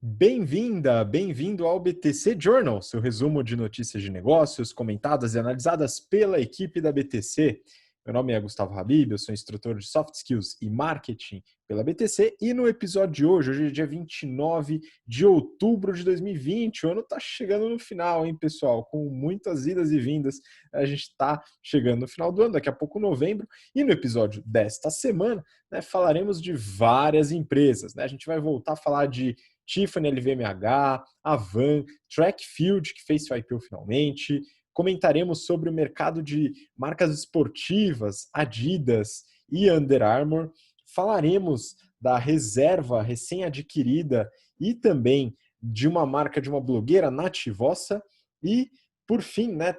Bem-vinda, bem-vindo ao BTC Journal, seu resumo de notícias de negócios comentadas e analisadas pela equipe da BTC. Meu nome é Gustavo Habib, eu sou instrutor de Soft Skills e Marketing pela BTC e no episódio de hoje é dia 29 de outubro de 2020, o ano está chegando no final, hein, pessoal? Com muitas idas e vindas, a gente está chegando no final do ano, daqui a pouco novembro, e no episódio desta semana, né, falaremos de várias empresas, né? A gente vai voltar a falar de Tiffany LVMH, Avan, Trackfield, que fez seu IPO finalmente. Comentaremos sobre o mercado de marcas esportivas, Adidas e Under Armour. Falaremos da reserva recém-adquirida e também de uma marca de uma blogueira, Nath Vossa. E, por fim, né,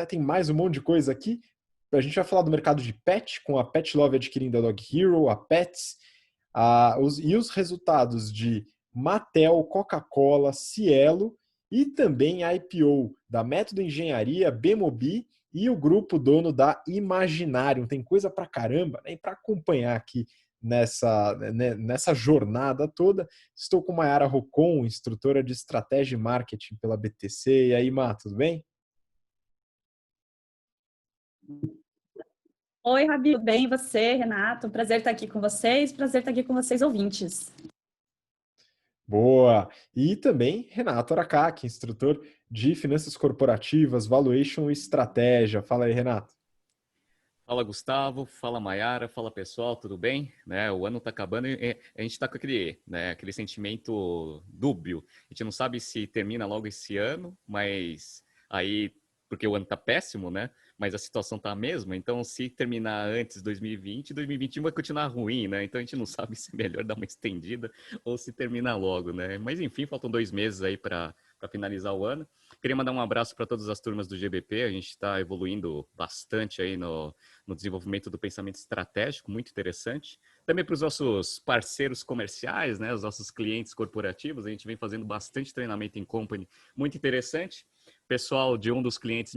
tem mais um monte de coisa aqui. A gente vai falar do mercado de pet, com a Pet Love adquirindo a Dog Hero, a Pets, e os resultados de Mattel, Coca-Cola, Cielo e também a IPO da Método Engenharia, Bemobi e o grupo dono da Imaginarium. Tem coisa pra caramba, né? E para acompanhar aqui nessa jornada toda, estou com Mayara Rocon, instrutora de Estratégia e Marketing pela BTC. E aí, Má, tudo bem? Oi, Rabi, tudo bem? E você, Renato? Prazer estar aqui com vocês, prazer estar aqui com vocês, ouvintes. Boa! E também Renato Aracaki, instrutor de Finanças Corporativas, Valuation e Estratégia. Fala aí, Renato. Fala Gustavo, fala Mayara, fala pessoal, tudo bem? Né, o ano está acabando e a gente está com aquele sentimento dúbio. A gente não sabe se termina logo esse ano, mas aí, porque o ano está péssimo, né? Mas a situação está a mesma, então se terminar antes de 2020, 2021 vai continuar ruim, né? Então a gente não sabe se é melhor dar uma estendida ou se terminar logo, né? Mas enfim, faltam 2 meses aí para finalizar o ano. Queria mandar um abraço para todas as turmas do GBP, a gente está evoluindo bastante aí no desenvolvimento do pensamento estratégico, muito interessante. Também para os nossos parceiros comerciais, né, os nossos clientes corporativos, a gente vem fazendo bastante treinamento em company, muito interessante. O pessoal de um dos clientes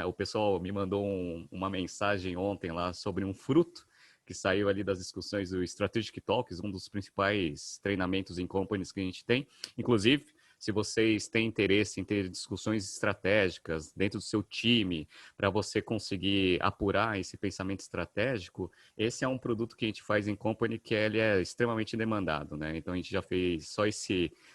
o pessoal me mandou uma mensagem ontem lá sobre um fruto que saiu ali das discussões do Strategic Talks, um dos principais treinamentos em companies que a gente tem. Inclusive, se vocês têm interesse em ter discussões estratégicas dentro do seu time, para você conseguir apurar esse pensamento estratégico, esse é um produto que a gente faz em company que ele é extremamente demandado, né? Então a gente já fez só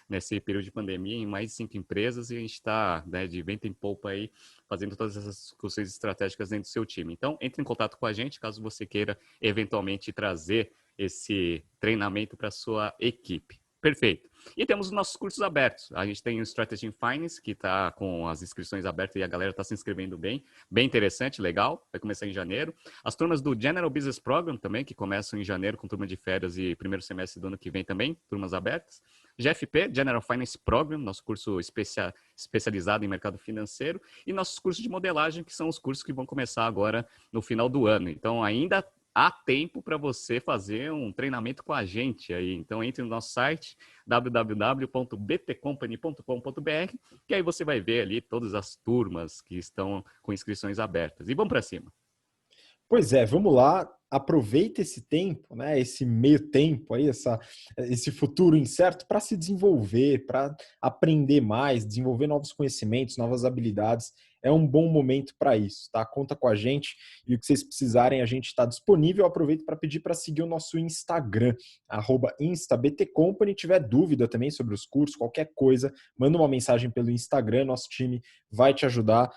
nesse período de pandemia em mais de 5 empresas e a gente está, né, de vento em polpa aí fazendo todas essas discussões estratégicas dentro do seu time. Então entre em contato com a gente caso você queira eventualmente trazer esse treinamento para a sua equipe. Perfeito. E temos os nossos cursos abertos. A gente tem o Strategy in Finance, que está com as inscrições abertas e a galera está se inscrevendo bem interessante, legal. Vai começar em janeiro. As turmas do General Business Program também, que começam em janeiro com turma de férias e primeiro semestre do ano que vem também, turmas abertas. GFP, General Finance Program, nosso curso especializado em mercado financeiro. E nossos cursos de modelagem, que são os cursos que vão começar agora no final do ano. Então, ainda há tempo para você fazer um treinamento com a gente aí. Então, entre no nosso site www.btcompany.com.br que aí você vai ver ali todas as turmas que estão com inscrições abertas. E vamos para cima. Pois é, vamos lá, aproveita esse tempo, né, esse meio tempo aí, esse futuro incerto para se desenvolver, para aprender mais, desenvolver novos conhecimentos, novas habilidades. É um bom momento para isso, tá? Conta com a gente e o que vocês precisarem, a gente está disponível. Aproveito para pedir para seguir o nosso Instagram, @instabtcompany. Tiver dúvida também sobre os cursos, qualquer coisa, manda uma mensagem pelo Instagram, nosso time vai te ajudar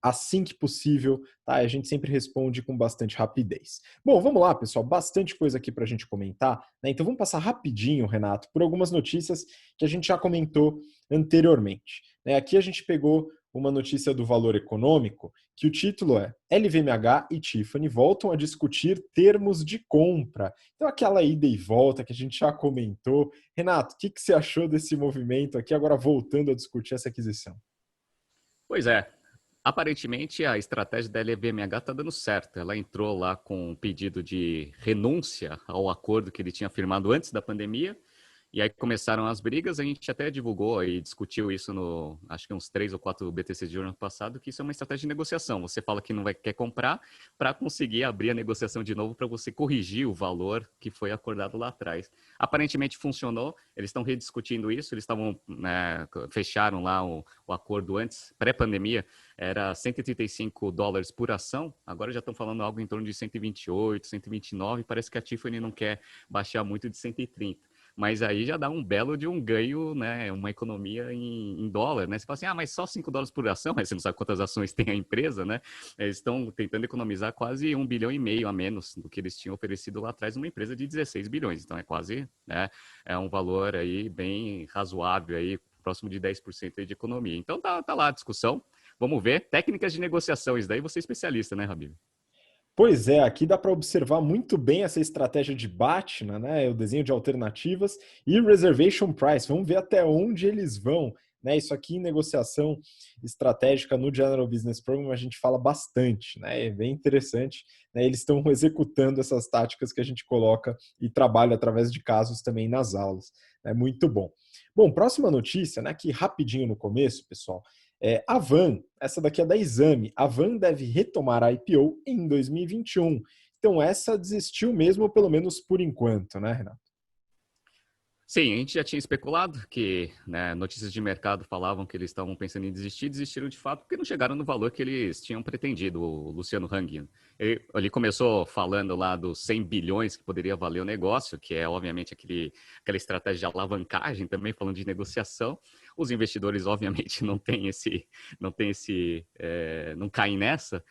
assim que possível, tá? A gente sempre responde com bastante rapidez. Bom, vamos lá, pessoal, bastante coisa aqui para a gente comentar, né? Então vamos passar rapidinho, Renato, por algumas notícias que a gente já comentou anteriormente, né? Aqui a gente pegou uma notícia do Valor Econômico, que o título é LVMH e Tiffany voltam a discutir termos de compra. Então aquela ida e volta que a gente já comentou. Renato, o que você achou desse movimento aqui, agora voltando a discutir essa aquisição? Pois é, aparentemente a estratégia da LVMH está dando certo. Ela entrou lá com um pedido de renúncia ao acordo que ele tinha firmado antes da pandemia E aí começaram as brigas, a gente até divulgou e discutiu isso no, acho que uns 3 ou 4 BTC de ano passado, que isso é uma estratégia de negociação. Você fala que não quer comprar para conseguir abrir a negociação de novo para você corrigir o valor que foi acordado lá atrás. Aparentemente funcionou, eles estão rediscutindo isso, eles estavam, né, fecharam lá o acordo antes, pré-pandemia, era $135 por ação, agora já estão falando algo em torno de 128, 129, parece que a Tiffany não quer baixar muito de 130. Mas aí já dá um belo de um ganho, né? Uma economia em dólar, né? Você fala assim, mas só $5 por ação, mas você não sabe quantas ações tem a empresa, né? Eles estão tentando economizar quase 1,5 bilhão a menos do que eles tinham oferecido lá atrás numa empresa de 16 bilhões. Então é quase, né? É um valor aí bem razoável aí, próximo de 10% aí de economia. Então tá lá a discussão. Vamos ver. Técnicas de negociação, isso daí você é especialista, né, Habib? Pois é, aqui dá para observar muito bem essa estratégia de BATNA, né? O desenho de alternativas e reservation price. Vamos ver até onde eles vão, né? Isso aqui em negociação estratégica no General Business Program a gente fala bastante, né? É bem interessante, né? Eles estão executando essas táticas que a gente coloca e trabalha através de casos também nas aulas. É muito bom. Bom, próxima notícia, né? Aqui rapidinho no começo, pessoal. A Van, essa daqui é da Exame, a Van deve retomar a IPO em 2021. Então essa desistiu mesmo, pelo menos por enquanto, né, Renato? Sim, a gente já tinha especulado que, né, notícias de mercado falavam que eles estavam pensando em desistir, desistiram de fato porque não chegaram no valor que eles tinham pretendido, o Luciano Hang. Ele começou falando lá dos 100 bilhões que poderia valer o negócio, que é obviamente aquela estratégia de alavancagem também, falando de negociação. Os investidores obviamente não caem nessa.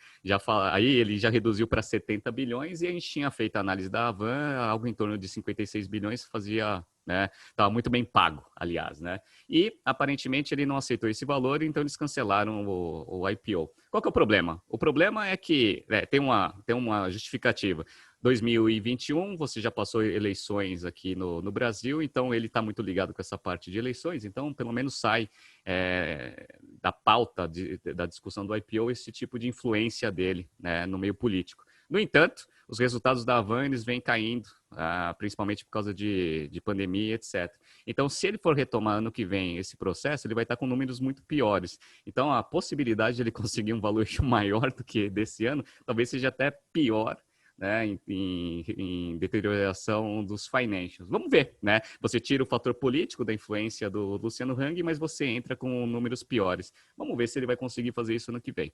Aí ele já reduziu para 70 bilhões e a gente tinha feito a análise da Avan, algo em torno de 56 bilhões fazia, né? Estava muito bem pago, aliás, né? E aparentemente ele não aceitou esse valor, então eles cancelaram o IPO. Qual que é o problema? O problema é que tem uma justificativa. 2021, você já passou eleições aqui no Brasil, então ele está muito ligado com essa parte de eleições, então pelo menos sai da pauta da discussão do IPO esse tipo de influência dele, né, no meio político. No entanto, os resultados da Avan eles vêm caindo, principalmente por causa de pandemia, etc. Então, se ele for retomar ano que vem esse processo, ele vai estar com números muito piores. Então, a possibilidade de ele conseguir um valuation maior do que desse ano, talvez seja até pior, né, em deterioração dos financials. Vamos ver, né? Você tira o fator político da influência do Luciano Hang, mas você entra com números piores. Vamos ver se ele vai conseguir fazer isso ano que vem.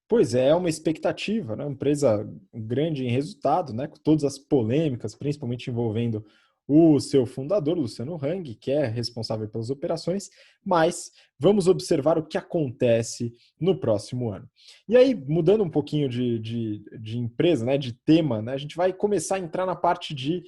Pois é uma expectativa, né? Uma empresa grande em resultado, né? Com todas as polêmicas, principalmente envolvendo o seu fundador, Luciano Hang, que é responsável pelas operações, mas vamos observar o que acontece no próximo ano. E aí, mudando um pouquinho de empresa, né? De tema, né? A gente vai começar a entrar na parte de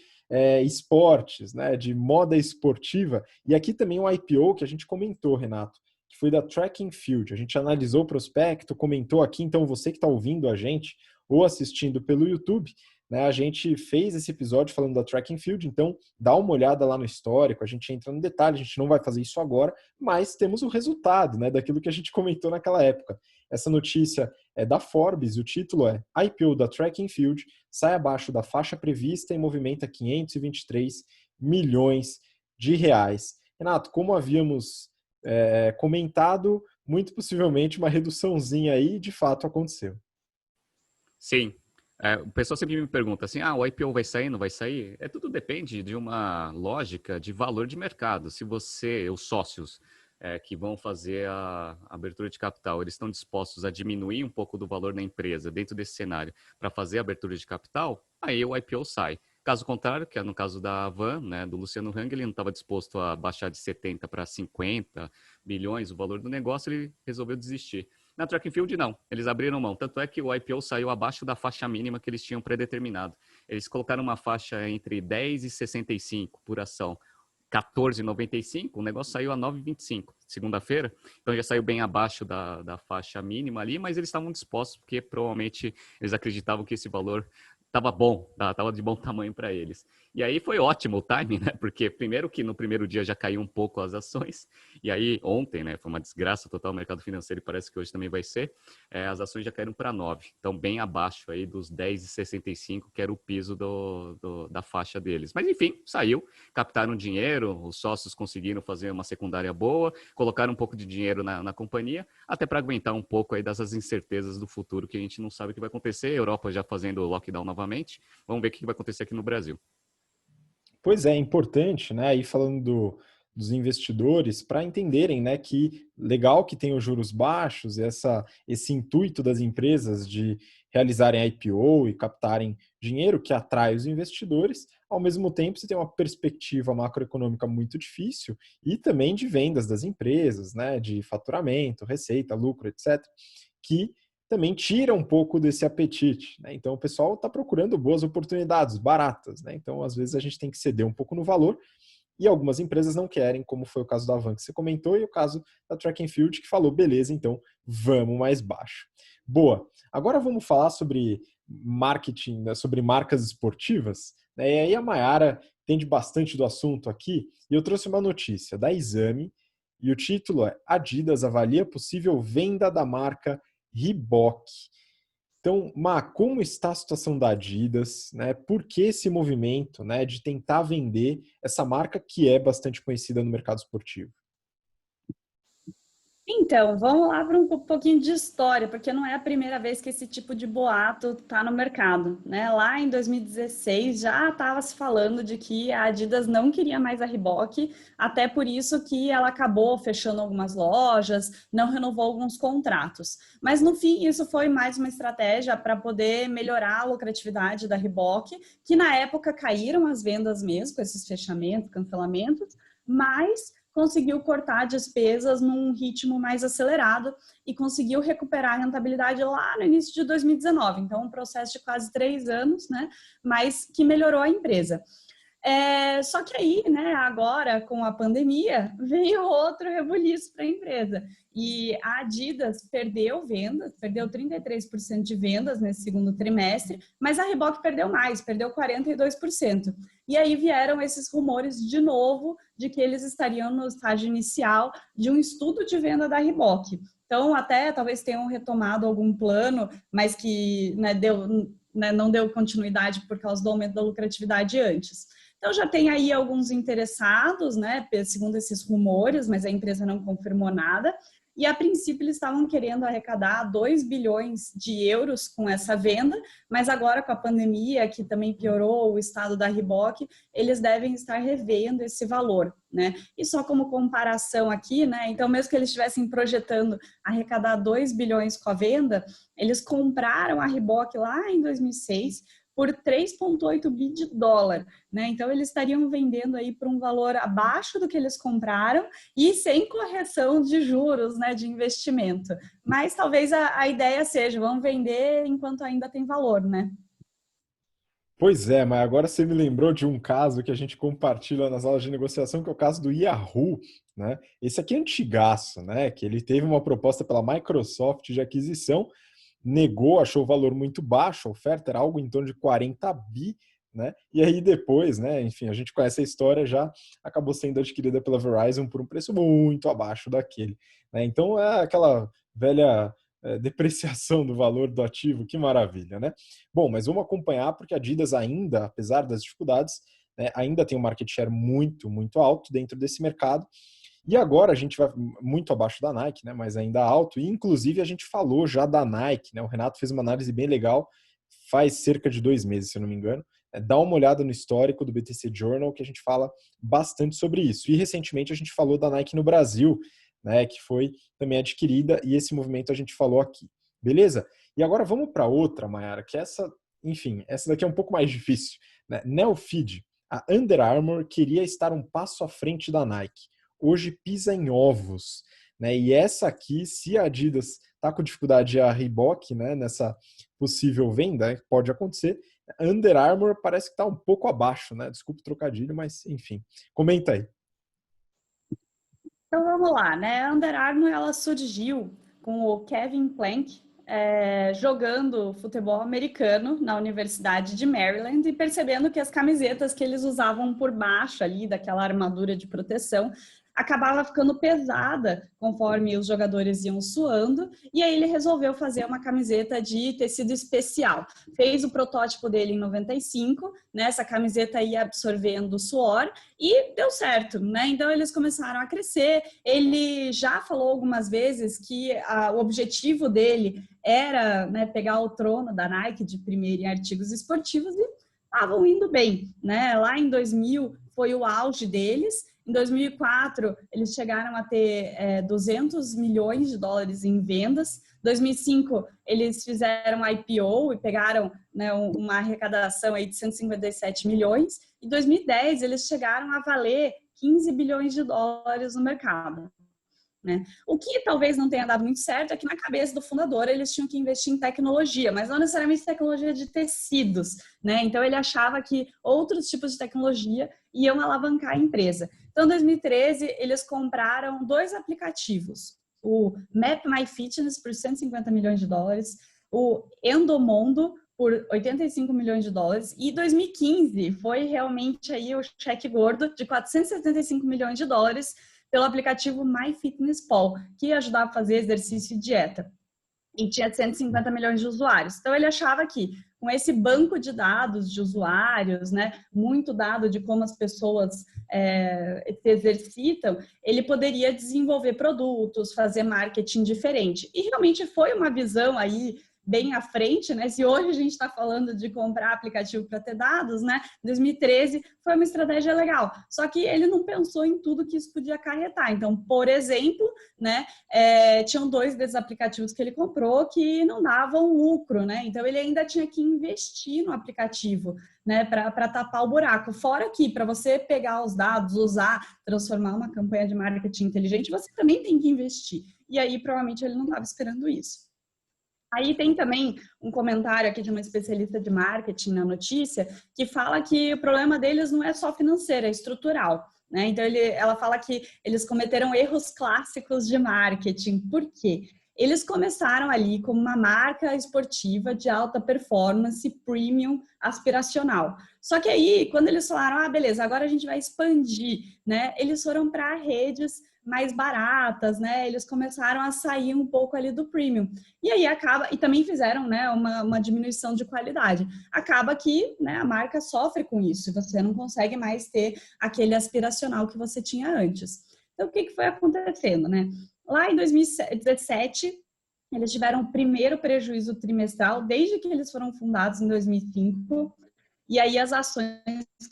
esportes, né? De moda esportiva, e aqui também um IPO que a gente comentou, Renato, que foi da Track and Field. A gente analisou o prospecto, comentou aqui, então você que está ouvindo a gente ou assistindo pelo YouTube, né, a gente fez esse episódio falando da Track and Field, então dá uma olhada lá no histórico, a gente entra no detalhe, a gente não vai fazer isso agora, mas temos o resultado, né, daquilo que a gente comentou naquela época. Essa notícia é da Forbes, o título é IPO da Track and Field sai abaixo da faixa prevista e movimenta 523 milhões de reais. Renato, como havíamos comentado, muito possivelmente uma reduçãozinha aí de fato aconteceu. Sim. O pessoal sempre me pergunta assim, o IPO vai sair, não vai sair? Tudo depende de uma lógica de valor de mercado. Se os sócios que vão fazer a abertura de capital, eles estão dispostos a diminuir um pouco do valor da empresa dentro desse cenário para fazer a abertura de capital, aí o IPO sai. Caso contrário, que é no caso da Van, né, do Luciano Hang, ele não estava disposto a baixar de 70 para 50 bilhões o valor do negócio, ele resolveu desistir. Na Track and Field, não. Eles abriram mão. Tanto é que o IPO saiu abaixo da faixa mínima que eles tinham predeterminado. Eles colocaram uma faixa entre 10 e 65 por ação. 14,95, o negócio saiu a 9,25 segunda-feira, então já saiu bem abaixo da faixa mínima ali, mas eles estavam dispostos, porque provavelmente eles acreditavam que esse valor estava bom, estava de bom tamanho para eles. E aí foi ótimo o timing, né? Porque primeiro que no primeiro dia já caiu um pouco as ações, e aí ontem, né, foi uma desgraça total o mercado financeiro e parece que hoje também vai ser, as ações já caíram para 9, então bem abaixo aí dos 10,65, que era o piso da faixa deles. Mas enfim, saiu, captaram dinheiro, os sócios conseguiram fazer uma secundária boa, colocaram um pouco de dinheiro na companhia, até para aguentar um pouco aí dessas incertezas do futuro que a gente não sabe o que vai acontecer, a Europa já fazendo lockdown novamente, vamos ver o que vai acontecer aqui no Brasil. Pois é, importante, né? Aí falando dos investidores, para entenderem, né, que legal que tem os juros baixos, esse intuito das empresas de realizarem IPO e captarem dinheiro que atrai os investidores, ao mesmo tempo você tem uma perspectiva macroeconômica muito difícil e também de vendas das empresas, né, de faturamento, receita, lucro, etc., que também tira um pouco desse apetite, né? Então o pessoal está procurando boas oportunidades, baratas, né? Então às vezes a gente tem que ceder um pouco no valor e algumas empresas não querem, como foi o caso da Avan que você comentou e o caso da Track and Field que falou, beleza, então vamos mais baixo. Boa. Agora vamos falar sobre marketing, né, sobre marcas esportivas, né? E aí a Mayara entende bastante do assunto aqui e eu trouxe uma notícia da Exame e o título é Adidas avalia possível venda da marca Reebok. Então, como está a situação da Adidas, né? Por que esse movimento, né, de tentar vender essa marca que é bastante conhecida no mercado esportivo? Então, vamos lá para um pouquinho de história, porque não é a primeira vez que esse tipo de boato está no mercado, né? Lá em 2016 já estava se falando de que a Adidas não queria mais a Reebok, até por isso que ela acabou fechando algumas lojas, não renovou alguns contratos. Mas no fim, isso foi mais uma estratégia para poder melhorar a lucratividade da Reebok, que na época caíram as vendas mesmo, com esses fechamentos, cancelamentos, mas conseguiu cortar despesas num ritmo mais acelerado e conseguiu recuperar a rentabilidade lá no início de 2019. Então, um processo de quase 3 anos, né? Mas que melhorou a empresa. Só que aí, né, agora com a pandemia, veio outro rebuliço para a empresa. E a Adidas perdeu vendas, perdeu 33% de vendas nesse segundo trimestre, mas a Reebok perdeu mais, perdeu 42%. E aí vieram esses rumores de novo de que eles estariam no estágio inicial de um estudo de venda da Reebok. Então, até talvez tenham retomado algum plano, mas que não deu continuidade por causa do aumento da lucratividade antes. Então, já tem aí alguns interessados, né, segundo esses rumores, mas a empresa não confirmou nada. E, a princípio, eles estavam querendo arrecadar 2 bilhões de euros com essa venda, mas agora, com a pandemia, que também piorou o estado da Reebok, eles devem estar revendo esse valor, né? E só como comparação aqui, né, então, mesmo que eles estivessem projetando arrecadar 2 bilhões com a venda, eles compraram a Reebok lá em 2006, por 3,8 bi de dólar, né? Então eles estariam vendendo aí por um valor abaixo do que eles compraram e sem correção de juros, né, de investimento. Mas talvez a ideia seja, vamos vender enquanto ainda tem valor, né? Pois é, mas agora você me lembrou de um caso que a gente compartilha nas aulas de negociação, que é o caso do Yahoo, né? Esse aqui é antigaço, né? Que ele teve uma proposta pela Microsoft de aquisição, negou, achou o valor muito baixo, a oferta era algo em torno de 40 bi, né? E aí depois, né, enfim, a gente conhece a história, já acabou sendo adquirida pela Verizon por um preço muito abaixo daquele, né? Então é aquela velha depreciação do valor do ativo, que maravilha, né? Bom, mas vamos acompanhar porque a Adidas ainda, apesar das dificuldades, né, ainda tem um market share muito, muito alto dentro desse mercado. E agora a gente vai muito abaixo da Nike, né, mas ainda alto. E inclusive a gente falou já da Nike, né? O Renato fez uma análise bem legal, faz cerca de 2 meses, se eu não me engano. Dá uma olhada no histórico do BTC Journal, que a gente fala bastante sobre isso. E recentemente a gente falou da Nike no Brasil, né, que foi também adquirida, e esse movimento a gente falou aqui. Beleza? E agora vamos para outra, Mayara, que essa, enfim, essa daqui é um pouco mais difícil, né? Neofeed, a Under Armour queria estar um passo à frente da Nike. Hoje pisa em ovos, né? E essa aqui, se a Adidas está com dificuldade a Reebok, né, nessa possível venda, pode acontecer. Under Armour parece que está um pouco abaixo, né? Desculpa o trocadilho, mas enfim. Comenta aí. Então vamos lá, né? A Under Armour ela surgiu com o Kevin Plank jogando futebol americano na Universidade de Maryland e percebendo que as camisetas que eles usavam por baixo ali daquela armadura de proteção acabava ficando pesada conforme os jogadores iam suando, e aí ele resolveu fazer uma camiseta de tecido especial. Fez o protótipo dele em 95, né? Essa camiseta ia absorvendo suor e deu certo, né? Então eles começaram a crescer. Ele já falou algumas vezes que o objetivo dele era, né, pegar o trono da Nike de primeiro em artigos esportivos e estavam indo bem, né? Lá em 2000 foi o auge deles. Em 2004, eles chegaram a ter 200 milhões de dólares em vendas. Em 2005, eles fizeram IPO e pegaram, né, uma arrecadação aí de 157 milhões. Em 2010, eles chegaram a valer 15 bilhões de dólares no mercado. Né? O que talvez não tenha dado muito certo é que na cabeça do fundador eles tinham que investir em tecnologia, mas não necessariamente tecnologia de tecidos, né? Então ele achava que outros tipos de tecnologia iam alavancar a empresa. Então em 2013 eles compraram 2 aplicativos, o Map My Fitness por 150 milhões de dólares, o Endomondo por 85 milhões de dólares, e 2015 foi realmente aí o cheque gordo de 475 milhões de dólares pelo aplicativo MyFitnessPal, que ajudava a fazer exercício e dieta. E tinha 150 milhões de usuários. Então, ele achava que, com esse banco de dados de usuários, né, muito dado de como as pessoas se exercitam, ele poderia desenvolver produtos, fazer marketing diferente. E realmente foi uma visão aí bem à frente, né? Se hoje a gente está falando de comprar aplicativo para ter dados, né? 2013 foi uma estratégia legal. Só que ele não pensou em tudo que isso podia acarretar. Então, por exemplo, né? Tinham 2 desses aplicativos que ele comprou que não davam lucro, né? Então, ele ainda tinha que investir no aplicativo, né? Para tapar o buraco. Fora que, para você pegar os dados, usar, transformar uma campanha de marketing inteligente, você também tem que investir. E aí, provavelmente, ele não estava esperando isso. Aí tem também um comentário aqui de uma especialista de marketing na notícia que fala que o problema deles não é só financeiro, é estrutural. Né? Então, ela fala que eles cometeram erros clássicos de marketing. Por quê? Eles começaram ali como uma marca esportiva de alta performance, premium, aspiracional. Só que aí, quando eles falaram, beleza, agora a gente vai expandir, né? Eles foram para redes mais baratas, né? Eles começaram a sair um pouco ali do premium. E aí e também fizeram, né, uma diminuição de qualidade. Acaba que, né, a marca sofre com isso, você não consegue mais ter aquele aspiracional que você tinha antes. Então, o que foi acontecendo, né? Lá em 2017, eles tiveram o primeiro prejuízo trimestral desde que eles foram fundados em 2005, e aí as ações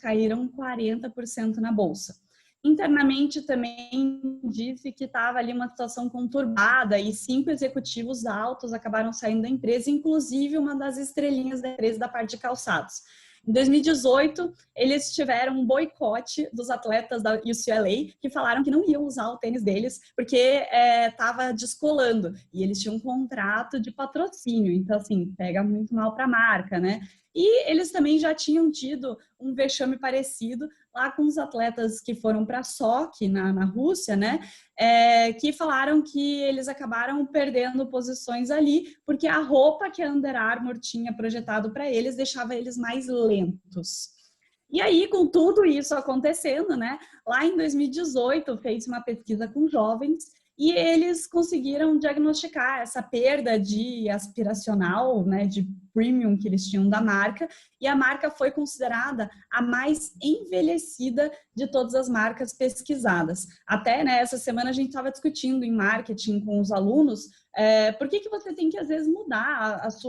caíram 40% na bolsa. Internamente também disse que estava ali uma situação conturbada e 5 executivos altos acabaram saindo da empresa, inclusive uma das estrelinhas da empresa da parte de calçados. Em 2018, eles tiveram um boicote dos atletas da UCLA que falaram que não iam usar o tênis deles porque estava descolando e eles tinham um contrato de patrocínio. Então, assim, pega muito mal para a marca, né? E eles também já tinham tido um vexame parecido lá com os atletas que foram para Sochi, na Rússia, né? Que falaram que eles acabaram perdendo posições ali, porque a roupa que a Under Armour tinha projetado para eles deixava eles mais lentos. E aí, com tudo isso acontecendo, né? Lá em 2018, fez uma pesquisa com jovens e eles conseguiram diagnosticar essa perda de aspiracional, né, de premium que eles tinham da marca, e a marca foi considerada a mais envelhecida de todas as marcas pesquisadas. Até, né, essa semana a gente estava discutindo em marketing com os alunos, por que você tem que, às vezes, mudar as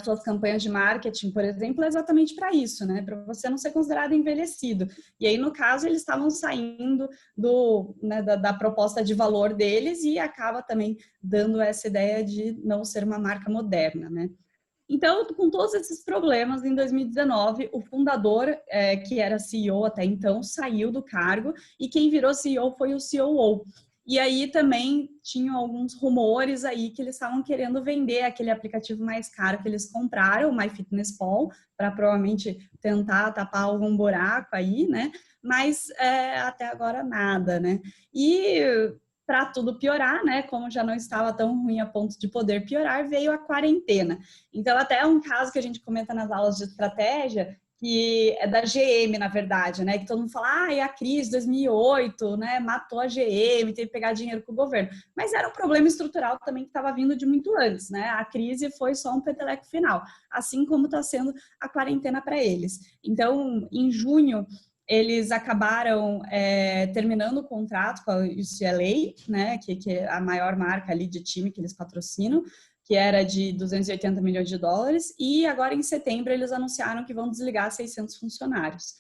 suas campanhas de marketing, por exemplo, é exatamente para isso, né? Para você não ser considerado envelhecido. E aí, no caso, eles estavam saindo da proposta de valor deles e acaba também dando essa ideia de não ser uma marca moderna, né? Então, com todos esses problemas, em 2019, o fundador, que era CEO até então, saiu do cargo e quem virou CEO foi o COO. E aí também tinham alguns rumores aí que eles estavam querendo vender aquele aplicativo mais caro que eles compraram, o MyFitnessPal, para provavelmente tentar tapar algum buraco aí, né? Mas até agora nada, né? E para tudo piorar, né? Como já não estava tão ruim a ponto de poder piorar, veio a quarentena. Então, até é um caso que a gente comenta nas aulas de estratégia, que é da GM, na verdade, né? Que todo mundo fala, a crise de 2008, né? Matou a GM, teve que pegar dinheiro com o governo. Mas era um problema estrutural também que estava vindo de muito antes, né? A crise foi só um peteleco final, assim como está sendo a quarentena para eles. Então, em junho, eles acabaram terminando o contrato com a UCLA, né, que é a maior marca ali de time que eles patrocinam, que era de 280 milhões de dólares, e agora em setembro eles anunciaram que vão desligar 600 funcionários.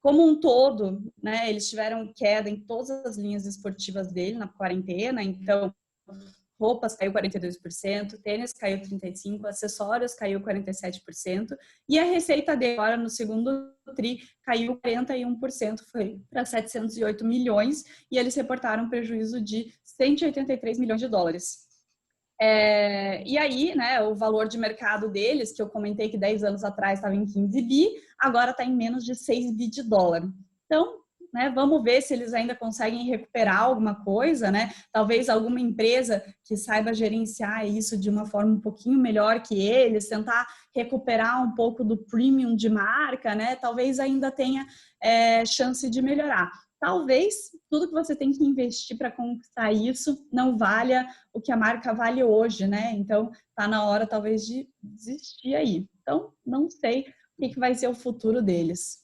Como um todo, né, eles tiveram queda em todas as linhas esportivas dele na quarentena, então roupas caiu 42%, tênis caiu 35%, acessórios caiu 47%, e a receita dele agora no segundo TRI caiu 41%, foi para 708 milhões, e eles reportaram um prejuízo de 183 milhões de dólares. E aí, né, o valor de mercado deles, que eu comentei que 10 anos atrás estava em 15 bi, agora está em menos de 6 bi de dólar. Então, né, vamos ver se eles ainda conseguem recuperar alguma coisa, né? Talvez alguma empresa que saiba gerenciar isso de uma forma um pouquinho melhor que eles, tentar recuperar um pouco do premium de marca, né? Talvez ainda tenha chance de melhorar. Talvez tudo que você tem que investir para conquistar isso não valha o que a marca vale hoje, né? Então, tá na hora talvez de desistir aí. Então, não sei o que vai ser o futuro deles.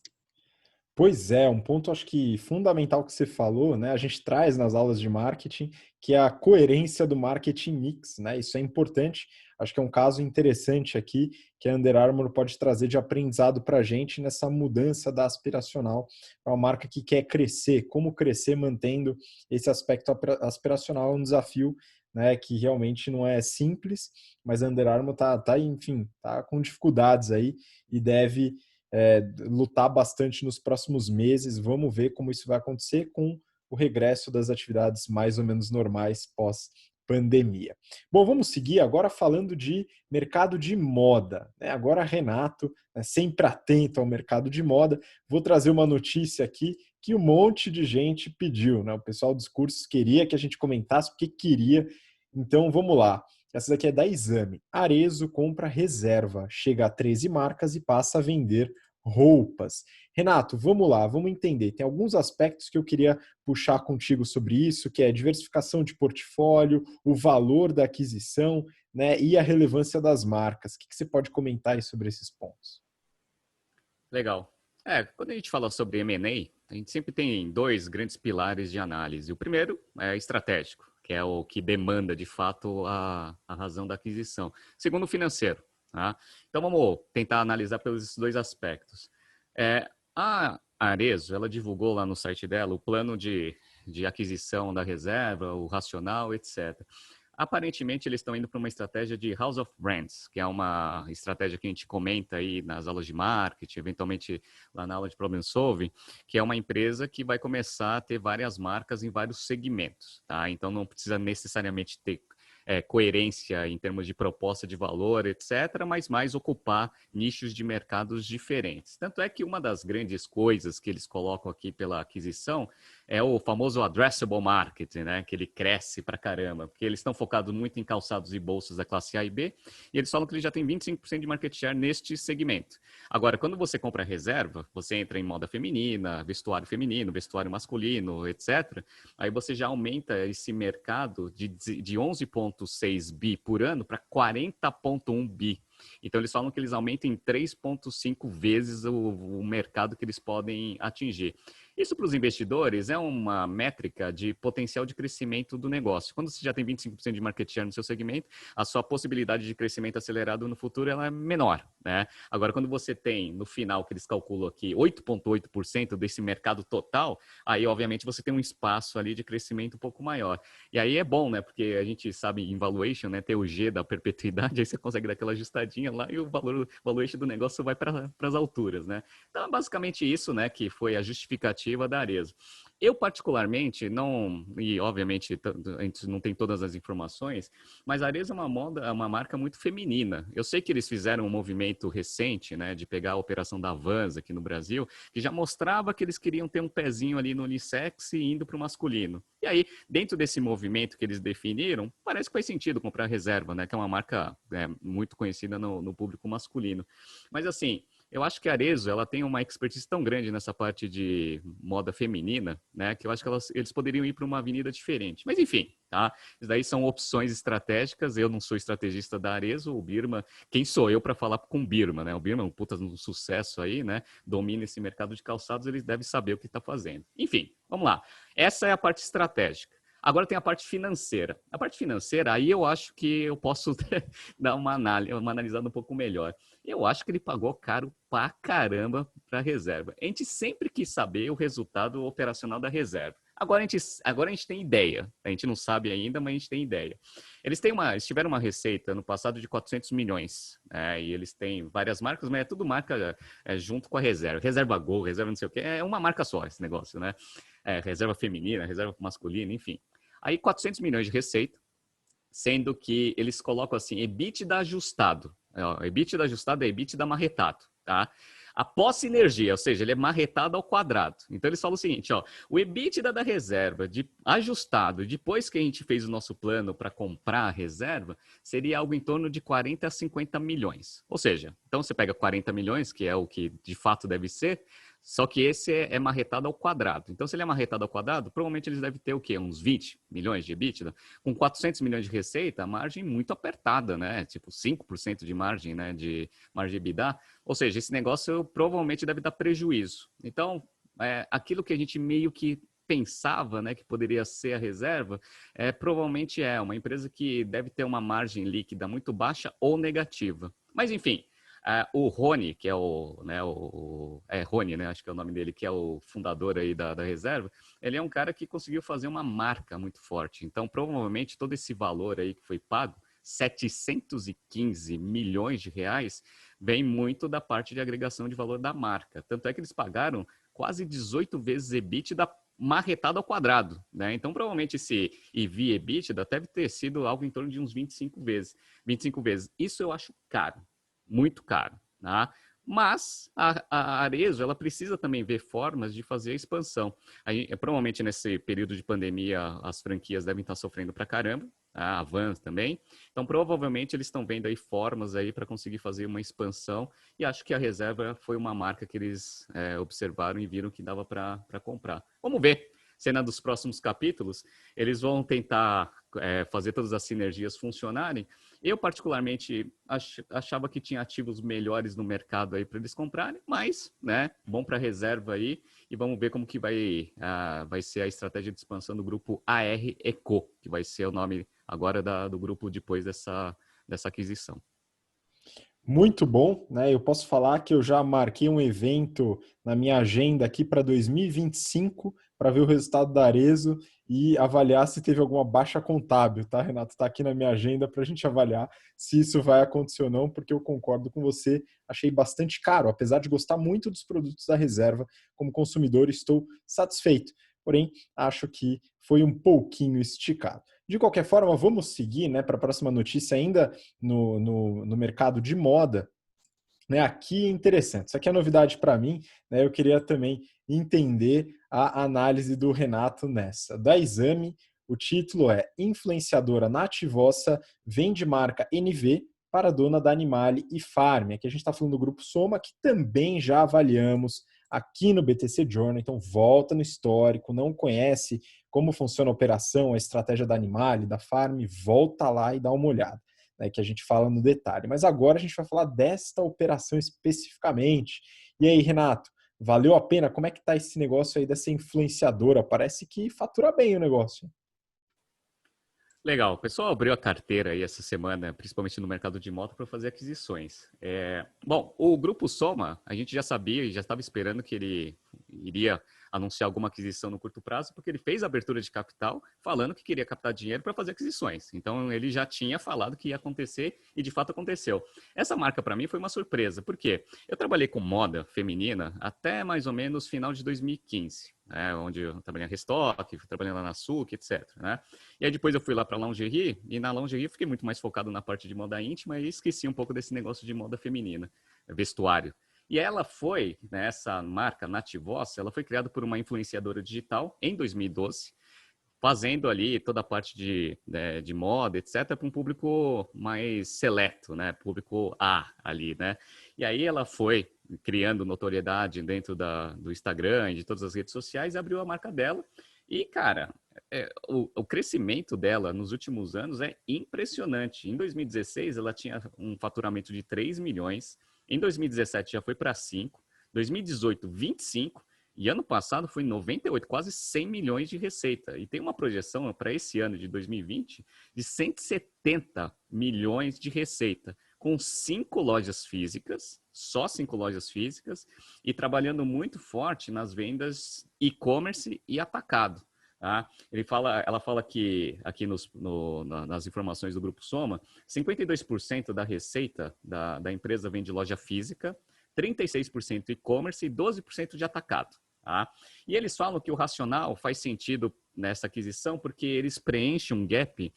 Pois é, um ponto acho que fundamental que você falou, né? A gente traz nas aulas de marketing, que é a coerência do marketing mix, né? Isso é importante. Acho que é um caso interessante aqui que a Under Armour pode trazer de aprendizado para a gente nessa mudança da aspiracional para uma marca que quer crescer. Como crescer mantendo esse aspecto aspiracional é um desafio, né? Que realmente não é simples, mas a Under Armour enfim, tá com dificuldades aí e deve lutar bastante nos próximos meses. Vamos ver como isso vai acontecer com o regresso das atividades mais ou menos normais pós-pandemia. Bom, vamos seguir agora falando de mercado de moda, né? Agora, Renato, né, sempre atento ao mercado de moda, vou trazer uma notícia aqui que um monte de gente pediu, né? O pessoal dos cursos queria que a gente comentasse porque queria. Então, vamos lá. Essa daqui é da Exame. Arezzo compra reserva, chega a 13 marcas e passa a vender roupas. Renato, vamos lá, vamos entender. Tem alguns aspectos que eu queria puxar contigo sobre isso, que é diversificação de portfólio, o valor da aquisição, né, e a relevância das marcas. O que você pode comentar aí sobre esses pontos? Legal. Quando a gente fala sobre M&A, a gente sempre tem dois grandes pilares de análise. O primeiro é estratégico, que é o que demanda, de fato, a razão da aquisição. Segundo, o financeiro. Tá? Então, vamos tentar analisar pelos dois aspectos. A Arezzo, ela divulgou lá no site dela o plano de aquisição da reserva, o racional, etc. Aparentemente, eles estão indo para uma estratégia de House of Brands, que é uma estratégia que a gente comenta aí nas aulas de marketing, eventualmente lá na aula de Problem Solving, que é uma empresa que vai começar a ter várias marcas em vários segmentos. Tá? Então, não precisa necessariamente ter coerência em termos de proposta de valor, etc., mas mais ocupar nichos de mercados diferentes. Tanto é que uma das grandes coisas que eles colocam aqui pela aquisição é o famoso addressable market, né? Que ele cresce pra caramba, porque eles estão focados muito em calçados e bolsas da classe A e B, e eles falam que eles já têm 25% de market share neste segmento. Agora, quando você compra reserva, você entra em moda feminina, vestuário feminino, vestuário masculino, etc., aí você já aumenta esse mercado de 11,6 bi por ano para 40,1 bi. Então, eles falam que eles aumentam em 3,5 vezes o mercado que eles podem atingir. Isso para os investidores é uma métrica de potencial de crescimento do negócio. Quando você já tem 25% de market share no seu segmento, a sua possibilidade de crescimento acelerado no futuro ela é menor, né? Agora, quando você tem, no final, que eles calculam aqui, 8,8% desse mercado total, aí, obviamente, você tem um espaço ali de crescimento um pouco maior. E aí é bom, né? Porque a gente sabe em valuation, né? Ter o G da perpetuidade, aí você consegue dar aquela ajustadinha lá e o valuation do negócio vai para as alturas, né? Então, é basicamente isso, né? Que foi a justificativa da Arezzo. Eu, particularmente, não, e obviamente a gente não tem todas as informações, mas a Arezzo é uma marca muito feminina. Eu sei que eles fizeram um movimento recente, né, de pegar a operação da Vans aqui no Brasil, que já mostrava que eles queriam ter um pezinho ali no unissex e indo para o masculino. E aí, dentro desse movimento que eles definiram, parece que faz sentido comprar a Reserva, né, que é uma marca muito conhecida no público masculino. Mas assim, eu acho que a Arezzo, ela tem uma expertise tão grande nessa parte de moda feminina, né, que eu acho que eles poderiam ir para uma avenida diferente. Mas enfim, tá? Isso daí são opções estratégicas. Eu não sou estrategista da Arezzo, o Birman, quem sou eu para falar com o Birman, né? O Birman é um puta um sucesso aí, né? Domina esse mercado de calçados, ele deve saber o que está fazendo. Enfim, vamos lá. Essa é a parte estratégica. Agora tem a parte financeira. A parte financeira, aí eu acho que eu posso dar uma analisada um pouco melhor. Eu acho que ele pagou caro pra caramba para a Reserva. A gente sempre quis saber o resultado operacional da Reserva. Agora a gente tem ideia. A gente não sabe ainda, mas a gente tem ideia. Eles tiveram uma receita no passado de 400 milhões. E eles têm várias marcas, mas é tudo marca junto com a Reserva. Reserva Gol, Reserva não sei o quê. É uma marca só esse negócio, né? Reserva feminina, reserva masculina, enfim. Aí 400 milhões de receita, sendo que eles colocam assim, EBITDA ajustado. EBITDA ajustado é EBITDA marretado, tá? Após sinergia, ou seja, ele é marretado ao quadrado. Então eles falam o seguinte, ó, o EBITDA da reserva ajustado, depois que a gente fez o nosso plano para comprar a reserva, seria algo em torno de 40 a 50 milhões. Ou seja, então você pega 40 milhões, que é o que de fato deve ser, só que esse é marretado ao quadrado. Então, se ele é marretado ao quadrado, provavelmente eles devem ter o quê? Uns 20 milhões de EBITDA. Com 400 milhões de receita, a margem muito apertada, né? Tipo 5% de margem, né? De margem de EBITDA. Ou seja, esse negócio provavelmente deve dar prejuízo. Então, aquilo que a gente meio que pensava, né, que poderia ser a reserva, provavelmente é uma empresa que deve ter uma margem líquida muito baixa ou negativa. Mas, enfim, o Rony, que é Rony, né? Acho que é o nome dele, que é o fundador aí da Reserva, ele é um cara que conseguiu fazer uma marca muito forte. Então, provavelmente, todo esse valor aí que foi pago, 715 milhões de reais, vem muito da parte de agregação de valor da marca. Tanto é que eles pagaram quase 18 vezes EBITDA marretado ao quadrado, né? Então, provavelmente, esse EV/EBITDA deve ter sido algo em torno de uns 25 vezes. 25 vezes. Isso eu acho caro. Muito caro, tá? Mas a Arezzo, ela precisa também ver formas de fazer a expansão. Aí, provavelmente nesse período de pandemia as franquias devem estar sofrendo pra caramba, tá? A Vans também. Então provavelmente eles estão vendo aí formas aí para conseguir fazer uma expansão e acho que a Reserva foi uma marca que eles observaram e viram que dava para comprar. Vamos ver. Cena dos próximos capítulos, eles vão tentar fazer todas as sinergias funcionarem. Eu, particularmente, achava que tinha ativos melhores no mercado aí para eles comprarem, mas, né, bom para reserva aí, e vamos ver como que vai ser a estratégia de expansão do grupo AR Eco, que vai ser o nome agora do grupo depois dessa aquisição. Muito bom, né? Eu posso falar que eu já marquei um evento na minha agenda aqui para 2025 para ver o resultado da Arezzo e avaliar se teve alguma baixa contábil, tá, Renato? Está aqui na minha agenda para a gente avaliar se isso vai acontecer ou não, porque eu concordo com você, achei bastante caro, apesar de gostar muito dos produtos da Reserva, como consumidor estou satisfeito, porém acho que foi um pouquinho esticado. De qualquer forma, vamos seguir, né, para a próxima notícia ainda no mercado de moda. Né, aqui é interessante, isso aqui é novidade para mim, né, eu queria também entender a análise do Renato nessa. Da Exame, o título é Influenciadora Nativossa vende marca NV para a dona da Animale e Farm. Aqui a gente está falando do Grupo Soma, que também já avaliamos aqui no BTC Journal, então volta no histórico, não conhece como funciona a operação, a estratégia da Animale, da Farm, volta lá e dá uma olhada. Né, que a gente fala no detalhe. Mas agora a gente vai falar desta operação especificamente. E aí, Renato, valeu a pena? Como é que tá esse negócio aí dessa influenciadora? Parece que fatura bem o negócio. Legal. O pessoal abriu a carteira aí essa semana, principalmente no mercado de moto, para fazer aquisições. Bom, o Grupo Soma, a gente já sabia e já estava esperando que ele iria anunciar alguma aquisição no curto prazo, porque ele fez a abertura de capital falando que queria captar dinheiro para fazer aquisições. Então, ele já tinha falado que ia acontecer e, de fato, aconteceu. Essa marca, para mim, foi uma surpresa. Por quê? Eu trabalhei com moda feminina até mais ou menos final de 2015. né, onde eu trabalhei na Restock, fui trabalhando lá na Suki, etc. Né? E aí depois eu fui lá para a Lingerie, e na Lingerie eu fiquei muito mais focado na parte de moda íntima e esqueci um pouco desse negócio de moda feminina, vestuário. E ela foi, né, essa marca Nativoss, ela foi criada por uma influenciadora digital em 2012, fazendo ali toda a parte de moda, etc., para um público mais seleto, né? Público A ali, né? E aí ela foi criando notoriedade dentro do Instagram e de todas as redes sociais, abriu a marca dela. E, cara, o crescimento dela nos últimos anos é impressionante. Em 2016, ela tinha um faturamento de 3 milhões. Em 2017, já foi para 5. 2018, 25. E ano passado foi 98, quase 100 milhões de receita. E tem uma projeção para esse ano de 2020 de 170 milhões de receita, com 5 lojas físicas, só 5 lojas físicas, e trabalhando muito forte nas vendas e-commerce e atacado. Tá? Ela fala que, aqui nas informações do Grupo Soma, 52% da receita da empresa vem de loja física, 36% e-commerce e 12% de atacado. Tá? E eles falam que o racional faz sentido nessa aquisição porque eles preenchem um gap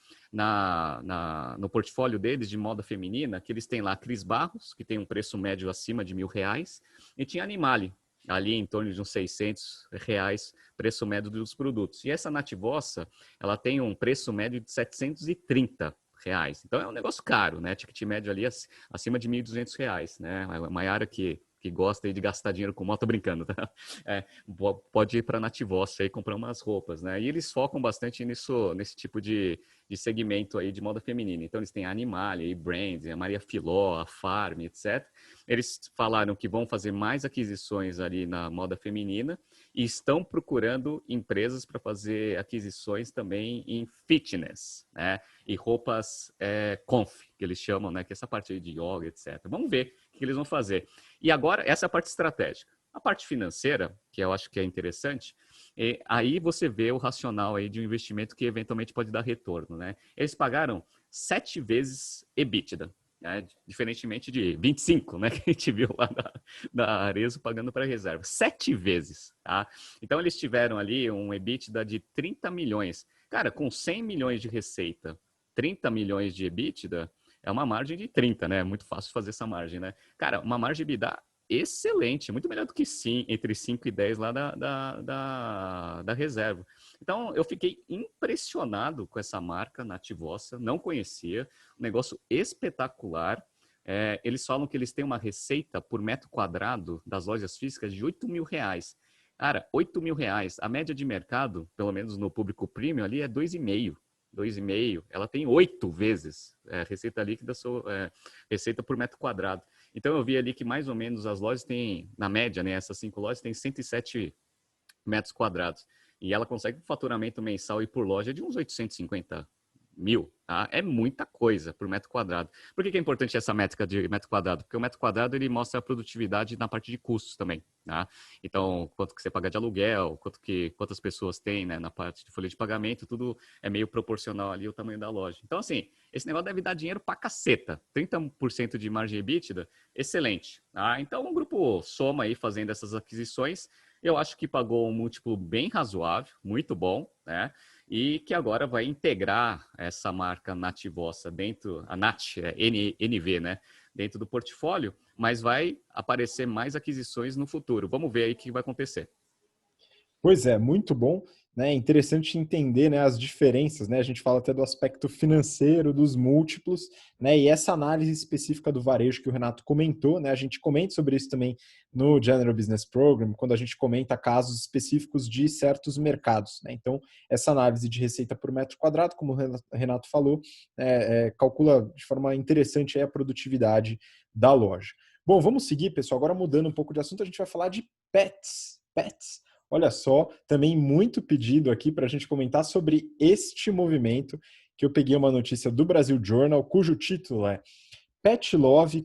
no portfólio deles de moda feminina, que eles têm lá Cris Barros, que tem um preço médio acima de R$ 1.000, e tinha Animale, ali em torno de uns R$ 600, preço médio dos produtos. E essa Nativossa, ela tem um preço médio de R$ 730. Então é um negócio caro, né? Ticket médio ali acima de R$ 1.200, né? A Maiara que gosta aí de gastar dinheiro com moto, tô brincando, tá? Pode ir para a Nativossa aí comprar umas roupas, né? E eles focam bastante nesse tipo de segmento aí de moda feminina. Então eles têm a Animale, a Brands, a Maria Filó, a Farm, etc. Eles falaram que vão fazer mais aquisições ali na moda feminina e estão procurando empresas para fazer aquisições também em fitness, né? E roupas conf, que eles chamam, né? Que é essa parte aí de yoga, etc. Vamos ver o que eles vão fazer. E agora, essa é a parte estratégica. A parte financeira, que eu acho que é interessante, aí você vê o racional aí de um investimento que eventualmente pode dar retorno, né? Eles pagaram 7 vezes EBITDA, né? Diferentemente de 25, né? Que a gente viu lá da Arezzo pagando para reserva. 7 vezes, tá? Então, eles tiveram ali um EBITDA de 30 milhões. Cara, com 100 milhões de receita, 30 milhões de EBITDA, é uma margem de 30, né? É muito fácil fazer essa margem, né? Cara, uma margem de EBITDA excelente, muito melhor do que sim, entre 5 e 10 lá da reserva. Então, eu fiquei impressionado com essa marca Nativossa, não conhecia, um negócio espetacular. Eles falam que eles têm uma receita por metro quadrado das lojas físicas de R$ 8.000. Cara, R$ 8.000, a média de mercado, pelo menos no público premium ali, é 2,5. 2,5, ela tem 8 vezes receita líquida, receita por metro quadrado. Então, eu vi ali que mais ou menos as lojas têm, na média, né, essas 5 lojas têm 107 metros quadrados. E ela consegue um faturamento mensal e por loja de uns 850 mil, tá? É muita coisa por metro quadrado. Por que é importante essa métrica de metro quadrado? Porque o metro quadrado ele mostra a produtividade na parte de custos também, tá? Então, quanto que você paga de aluguel, quantas pessoas tem, né, na parte de folha de pagamento, tudo é meio proporcional ali ao tamanho da loja. Então, assim, esse negócio deve dar dinheiro pra caceta. 30% de margem EBITDA, excelente, tá? Então, o grupo Soma aí fazendo essas aquisições, eu acho que pagou um múltiplo bem razoável, muito bom, né? E que agora vai integrar essa marca Nativossa dentro, a Nat, NV, né? Dentro do portfólio, mas vai aparecer mais aquisições no futuro. Vamos ver aí o que vai acontecer. Pois é, muito bom, né? É interessante entender, né, as diferenças, né? A gente fala até do aspecto financeiro, dos múltiplos, né? E essa análise específica do varejo que o Renato comentou, né? A gente comenta sobre isso também no General Business Program, quando a gente comenta casos específicos de certos mercados, né? Então, essa análise de receita por metro quadrado, como o Renato falou, calcula de forma interessante aí a produtividade da loja. Bom, vamos seguir, pessoal. Agora mudando um pouco de assunto, a gente vai falar de pets. Olha só, também muito pedido aqui para a gente comentar sobre este movimento, que eu peguei uma notícia do Brasil Journal, cujo título é Pet Love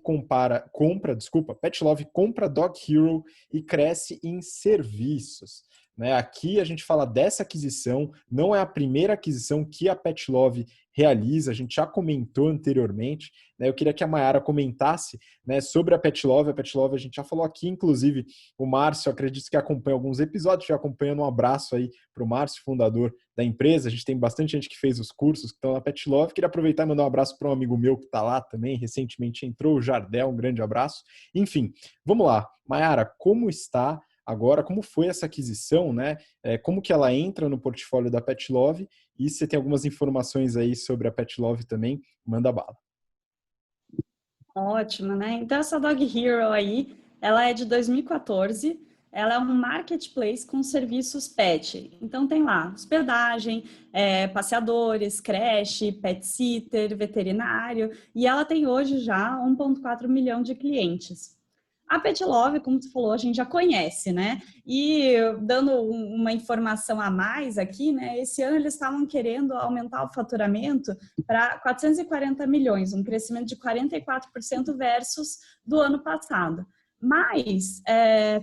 compra Dog Hero e cresce em serviços. né? Aqui a gente fala dessa aquisição, não é a primeira aquisição que a Petlove realiza, a gente já comentou anteriormente, né? Eu queria que a Mayara comentasse, né, sobre a Petlove. A Petlove a gente já falou aqui, inclusive o Márcio, acredito que acompanha alguns episódios, já acompanhando. Um abraço aí para o Márcio, fundador da empresa. A gente tem bastante gente que fez os cursos, que estão na Petlove. Queria aproveitar e mandar um abraço para um amigo meu que está lá também, recentemente entrou, o Jardel, um grande abraço. Enfim, vamos lá. Mayara, como está agora, como foi essa aquisição, né? Como que ela entra no portfólio da Petlove? E se você tem algumas informações aí sobre a Petlove também, manda bala. Ótimo, né? Então, essa Dog Hero aí, ela é de 2014, ela é um marketplace com serviços pet. Então, tem lá hospedagem, passeadores, creche, pet sitter, veterinário, e ela tem hoje já 1,4 milhão de clientes. A Petlove, como tu falou, a gente já conhece, né? E dando uma informação a mais aqui, né? Esse ano eles estavam querendo aumentar o faturamento para 440 milhões, um crescimento de 44% versus do ano passado. Mas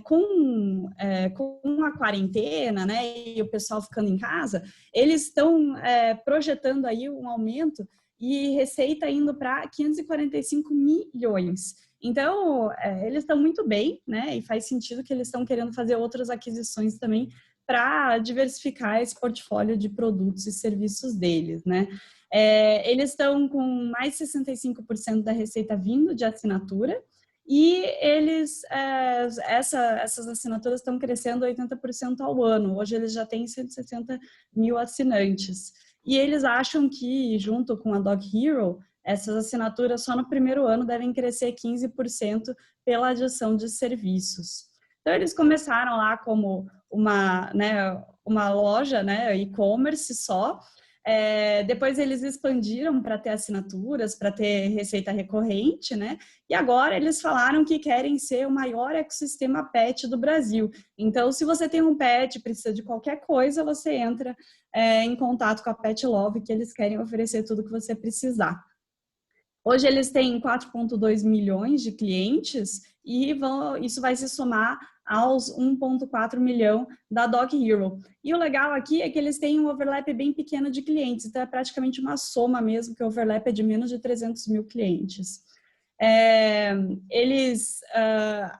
com a quarentena, né, e o pessoal ficando em casa, eles estão projetando aí um aumento e receita indo para 545 milhões. Então, eles estão muito bem, né? E faz sentido que eles estão querendo fazer outras aquisições também para diversificar esse portfólio de produtos e serviços deles, né? Eles estão com mais de 65% da receita vindo de assinatura e eles, essas assinaturas estão crescendo 80% ao ano. Hoje eles já têm 160 mil assinantes. E eles acham que, junto com a Dog Hero, essas assinaturas só no primeiro ano devem crescer 15% pela adição de serviços. Então, eles começaram lá como uma loja, né, e-commerce só. Depois eles expandiram para ter assinaturas, para ter receita recorrente, né? E agora eles falaram que querem ser o maior ecossistema pet do Brasil. Então, se você tem um pet, precisa de qualquer coisa, você entra em contato com a Petlove, que eles querem oferecer tudo que você precisar. Hoje eles têm 4,2 milhões de clientes e isso vai se somar aos 1,4 milhão da Dog Hero. E o legal aqui é que eles têm um overlap bem pequeno de clientes, então é praticamente uma soma mesmo, que o overlap é de menos de 300 mil clientes. Eles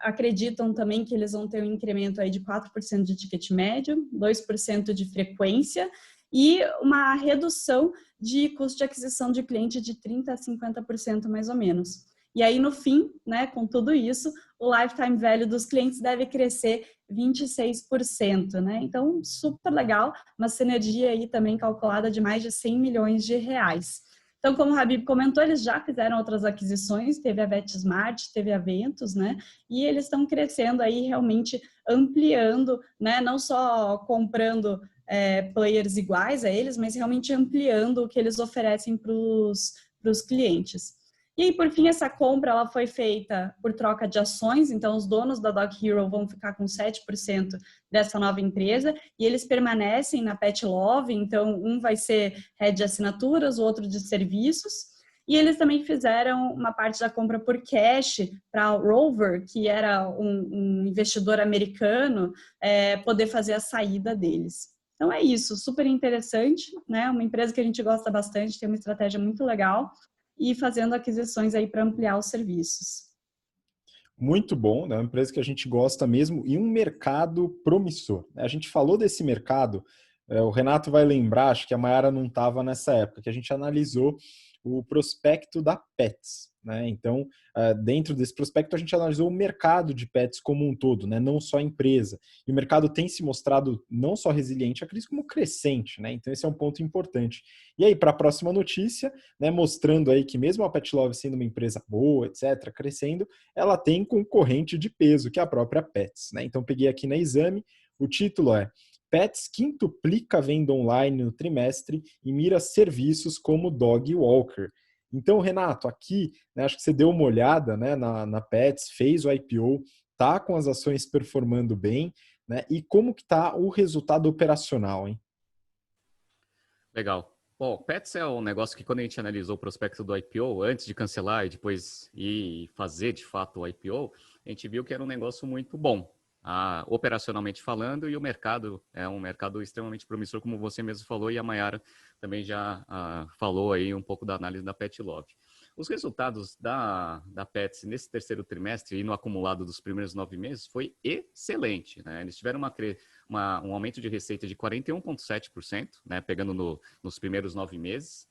acreditam também que eles vão ter um incremento aí de 4% de ticket médio, 2% de frequência e uma redução de custo de aquisição de cliente de 30% a 50% mais ou menos. E aí, no fim, né, com tudo isso, o lifetime value dos clientes deve crescer 26%, né? Então, super legal, uma sinergia aí também calculada de mais de 100 milhões de reais. Então, como o Habib comentou, eles já fizeram outras aquisições, teve a VetSmart, teve a Ventus, né? E eles estão crescendo aí, realmente ampliando, né? Não só comprando players iguais a eles, mas realmente ampliando o que eles oferecem para os clientes. E aí, por fim, essa compra ela foi feita por troca de ações, então os donos da Dog Hero vão ficar com 7% dessa nova empresa e eles permanecem na Petlove, então um vai ser head de assinaturas, o outro de serviços. E eles também fizeram uma parte da compra por cash para o Rover, que era um investidor americano, poder fazer a saída deles. Então é isso, super interessante, né? Uma empresa que a gente gosta bastante, tem uma estratégia muito legal e fazendo aquisições aí para ampliar os serviços. Muito bom, né? Uma empresa que a gente gosta mesmo e um mercado promissor. A gente falou desse mercado, o Renato vai lembrar, acho que a Mayara não estava nessa época, que a gente analisou o prospecto da Pets, né? Então, dentro desse prospecto, a gente analisou o mercado de pets como um todo, né? Não só a empresa. E o mercado tem se mostrado não só resiliente à crise, como crescente, né? Então, esse é um ponto importante. E aí, para a próxima notícia, né, mostrando aí que mesmo a Petlove sendo uma empresa boa, etc., crescendo, ela tem concorrente de peso, que é a própria Pets, né? Então, peguei aqui na Exame, o título é Pets quintuplica venda online no trimestre e mira serviços como Dog Walker. Então, Renato, aqui, né, acho que você deu uma olhada, né, na Pets, fez o IPO, tá com as ações performando bem, né? E como que tá o resultado operacional, hein? Legal. Bom, Pets é um negócio que quando a gente analisou o prospecto do IPO, antes de cancelar e depois ir fazer de fato o IPO, a gente viu que era um negócio muito bom. operacionalmente falando, e o mercado é um mercado extremamente promissor, como você mesmo falou, e a Mayara também já falou aí um pouco da análise da PetLove. Os resultados da Pets nesse terceiro trimestre e no acumulado dos primeiros 9 meses foi excelente, né? Eles tiveram um aumento de receita de 41,7%, né? Pegando nos primeiros 9 meses.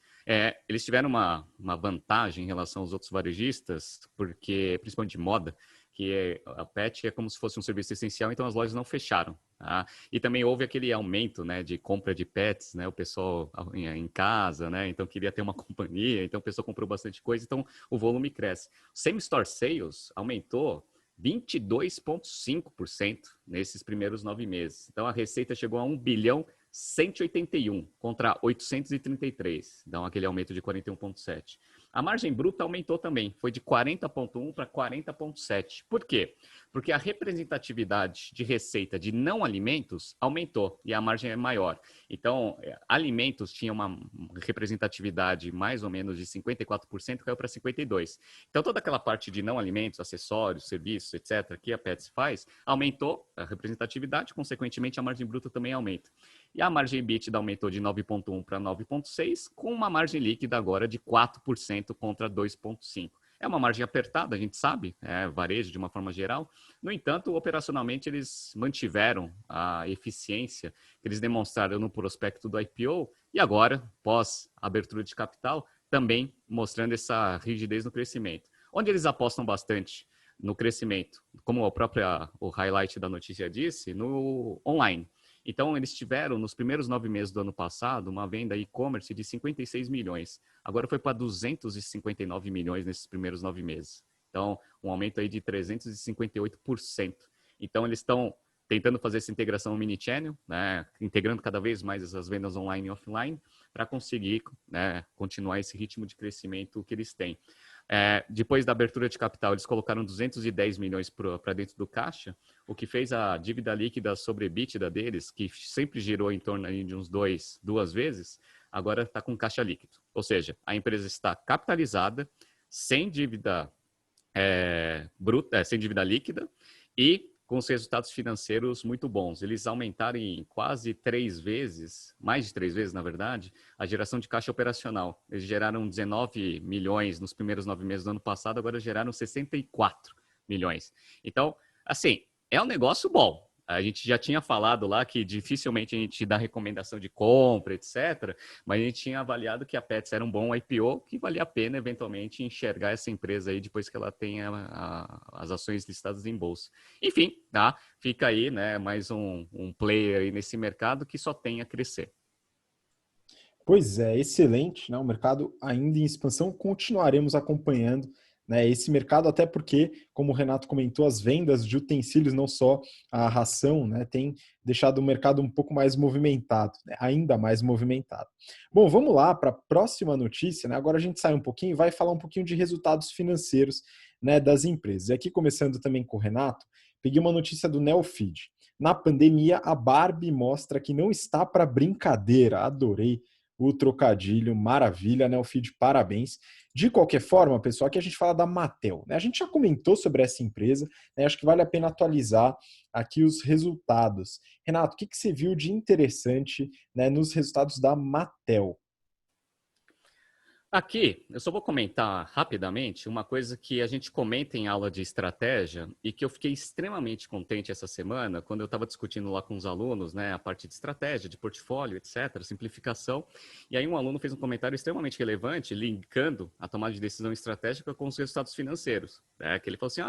Eles tiveram uma vantagem em relação aos outros varejistas, porque, principalmente de moda, que a Pet é como se fosse um serviço essencial, então as lojas não fecharam. Tá? E também houve aquele aumento, né, de compra de pets, né, o pessoal em casa, né, então queria ter uma companhia, então o pessoal comprou bastante coisa, então o volume cresce. Same Store Sales aumentou 22,5% nesses primeiros 9 meses. Então a receita chegou a 1 bilhão 181 contra 833, então aquele aumento de 41,7. A margem bruta aumentou também, foi de 40,1 para 40,7. Por quê? Porque a representatividade de receita de não alimentos aumentou e a margem é maior. Então, alimentos tinha uma representatividade mais ou menos de 54%, caiu para 52%. Então, toda aquela parte de não alimentos, acessórios, serviços, etc., que a Pets faz, aumentou a representatividade, consequentemente a margem bruta também aumenta. E a margem EBITDA aumentou de 9,1 para 9,6, com uma margem líquida agora de 4% contra 2,5%. É uma margem apertada, a gente sabe, varejo de uma forma geral. No entanto, operacionalmente, eles mantiveram a eficiência que eles demonstraram no prospecto do IPO e agora, pós abertura de capital, também mostrando essa rigidez no crescimento. Onde eles apostam bastante no crescimento, como o highlight da notícia disse, no online. Então, eles tiveram, nos primeiros 9 meses do ano passado, uma venda e-commerce de 56 milhões. Agora foi para 259 milhões nesses primeiros 9 meses. Então, um aumento aí de 358%. Então, eles estão tentando fazer essa integração no mini-channel, né, integrando cada vez mais essas vendas online e offline, para conseguir, né, continuar esse ritmo de crescimento que eles têm. Depois da abertura de capital, eles colocaram 210 milhões para dentro do caixa, o que fez a dívida líquida sobre EBITDA deles, que sempre girou em torno aí de uns 2 vezes, agora está com caixa líquido. Ou seja, a empresa está capitalizada, sem dívida bruta, sem dívida líquida e com os resultados financeiros muito bons. Eles aumentaram em quase 3 vezes, mais de 3 vezes, na verdade, a geração de caixa operacional. Eles geraram 19 milhões nos primeiros 9 meses do ano passado, agora geraram 64 milhões. Então, assim, é um negócio bom. A gente já tinha falado lá que dificilmente a gente dá recomendação de compra, etc. Mas a gente tinha avaliado que a Pets era um bom IPO, que valia a pena eventualmente enxergar essa empresa aí depois que ela tenha as ações listadas em bolsa. Enfim, tá? Fica aí, né, mais um player aí nesse mercado que só tem a crescer. Pois é, excelente, né? O mercado ainda em expansão, continuaremos acompanhando, né, esse mercado, até porque, como o Renato comentou, as vendas de utensílios, não só a ração, né, tem deixado o mercado um pouco mais movimentado, né, ainda mais movimentado. Bom, vamos lá para a próxima notícia, né? Agora a gente sai um pouquinho e vai falar um pouquinho de resultados financeiros, né, das empresas. E aqui, começando também com o Renato, peguei uma notícia do Neofeed. Na pandemia, a Barbie mostra que não está para brincadeira. Adorei o trocadilho, maravilha, né? O feed, parabéns. De qualquer forma, pessoal, aqui a gente fala da Mattel, né? A gente já comentou sobre essa empresa, né? Acho que vale a pena atualizar aqui os resultados. Renato, o que você viu de interessante, né, nos resultados da Mattel? Aqui, eu só vou comentar rapidamente uma coisa que a gente comenta em aula de estratégia e que eu fiquei extremamente contente essa semana, quando eu estava discutindo lá com os alunos, né, a parte de estratégia, de portfólio, etc., simplificação. E aí um aluno fez um comentário extremamente relevante, linkando a tomada de decisão estratégica com os resultados financeiros. Né? Que ele falou assim,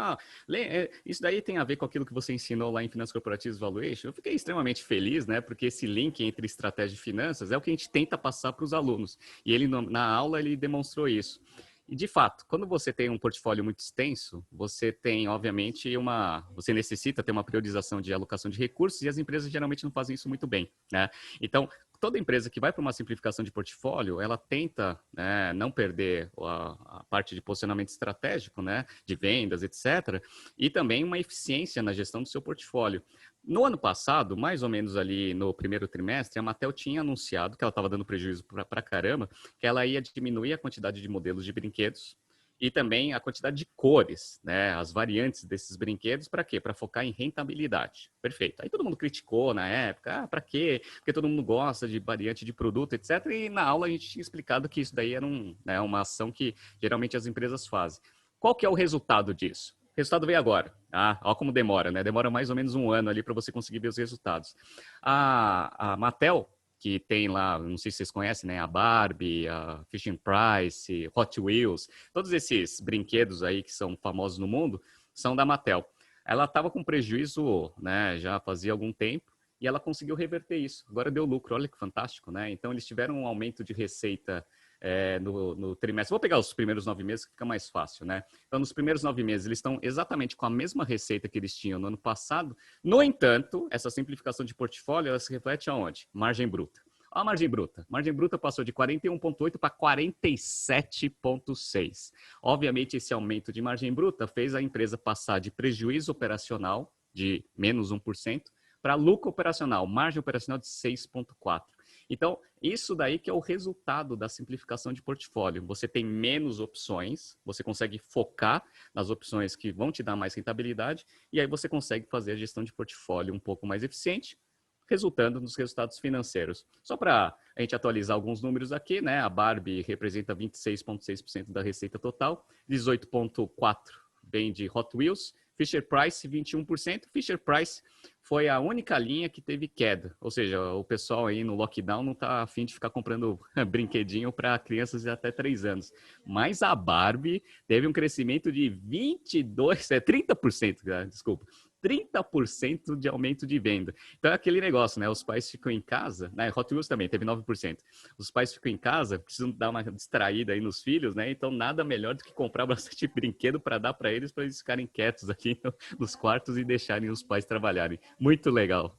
isso daí tem a ver com aquilo que você ensinou lá em Finanças Corporativas Valuation. Eu fiquei extremamente feliz, né, porque esse link entre estratégia e finanças é o que a gente tenta passar para os alunos. E ele, na aula, ele demonstrou isso. E, de fato, quando você tem um portfólio muito extenso, você tem, obviamente, você necessita ter uma priorização de alocação de recursos e as empresas geralmente não fazem isso muito bem, né? Então, toda empresa que vai para uma simplificação de portfólio, ela tenta, né, não perder a parte de posicionamento estratégico, né, de vendas, etc., e também uma eficiência na gestão do seu portfólio. No ano passado, mais ou menos ali no primeiro trimestre, a Mattel tinha anunciado que ela estava dando prejuízo para caramba, que ela ia diminuir a quantidade de modelos de brinquedos E também a quantidade de cores, né? As variantes desses brinquedos, para quê? Para focar em rentabilidade. Perfeito. Aí todo mundo criticou na época, para quê? Porque todo mundo gosta de variante de produto, etc. E na aula a gente tinha explicado que isso daí era uma ação que geralmente as empresas fazem. Qual que é o resultado disso? O resultado veio agora. Olha como demora, né? Demora mais ou menos um ano ali para você conseguir ver os resultados. A Mattel, que tem lá, não sei se vocês conhecem, né? A Barbie, a Fisher-Price, Hot Wheels, todos esses brinquedos aí que são famosos no mundo, são da Mattel. Ela estava com prejuízo, né? Já fazia algum tempo, e ela conseguiu reverter isso. Agora deu lucro, olha que fantástico, né? Então eles tiveram um aumento de receita no trimestre. Vou pegar os primeiros 9 meses que fica mais fácil, né? Então, nos primeiros 9 meses, eles estão exatamente com a mesma receita que eles tinham no ano passado. No entanto, essa simplificação de portfólio, ela se reflete aonde? Margem bruta. A margem bruta. A margem bruta passou de 41,8 para 47,6. Obviamente, esse aumento de margem bruta fez a empresa passar de prejuízo operacional de menos 1% para lucro operacional, margem operacional de 6,4%. Então, isso daí que é o resultado da simplificação de portfólio. Você tem menos opções, você consegue focar nas opções que vão te dar mais rentabilidade, e aí você consegue fazer a gestão de portfólio um pouco mais eficiente, resultando nos resultados financeiros. Só para a gente atualizar alguns números aqui, né? A Barbie representa 26,6% da receita total, 18,4% vem de Hot Wheels, Fisher-Price 21%. Fisher-Price foi a única linha que teve queda, ou seja, o pessoal aí no lockdown não está afim de ficar comprando brinquedinho para crianças de até 3 anos. Mas a Barbie teve um crescimento de 30%, desculpa. 30% de aumento de venda. Então é aquele negócio, né? Os pais ficam em casa, né? Hot Wheels também teve 9%. Os pais ficam em casa, precisam dar uma distraída aí nos filhos, né? Então nada melhor do que comprar bastante brinquedo para dar para eles ficarem quietos aqui nos quartos e deixarem os pais trabalharem. Muito legal.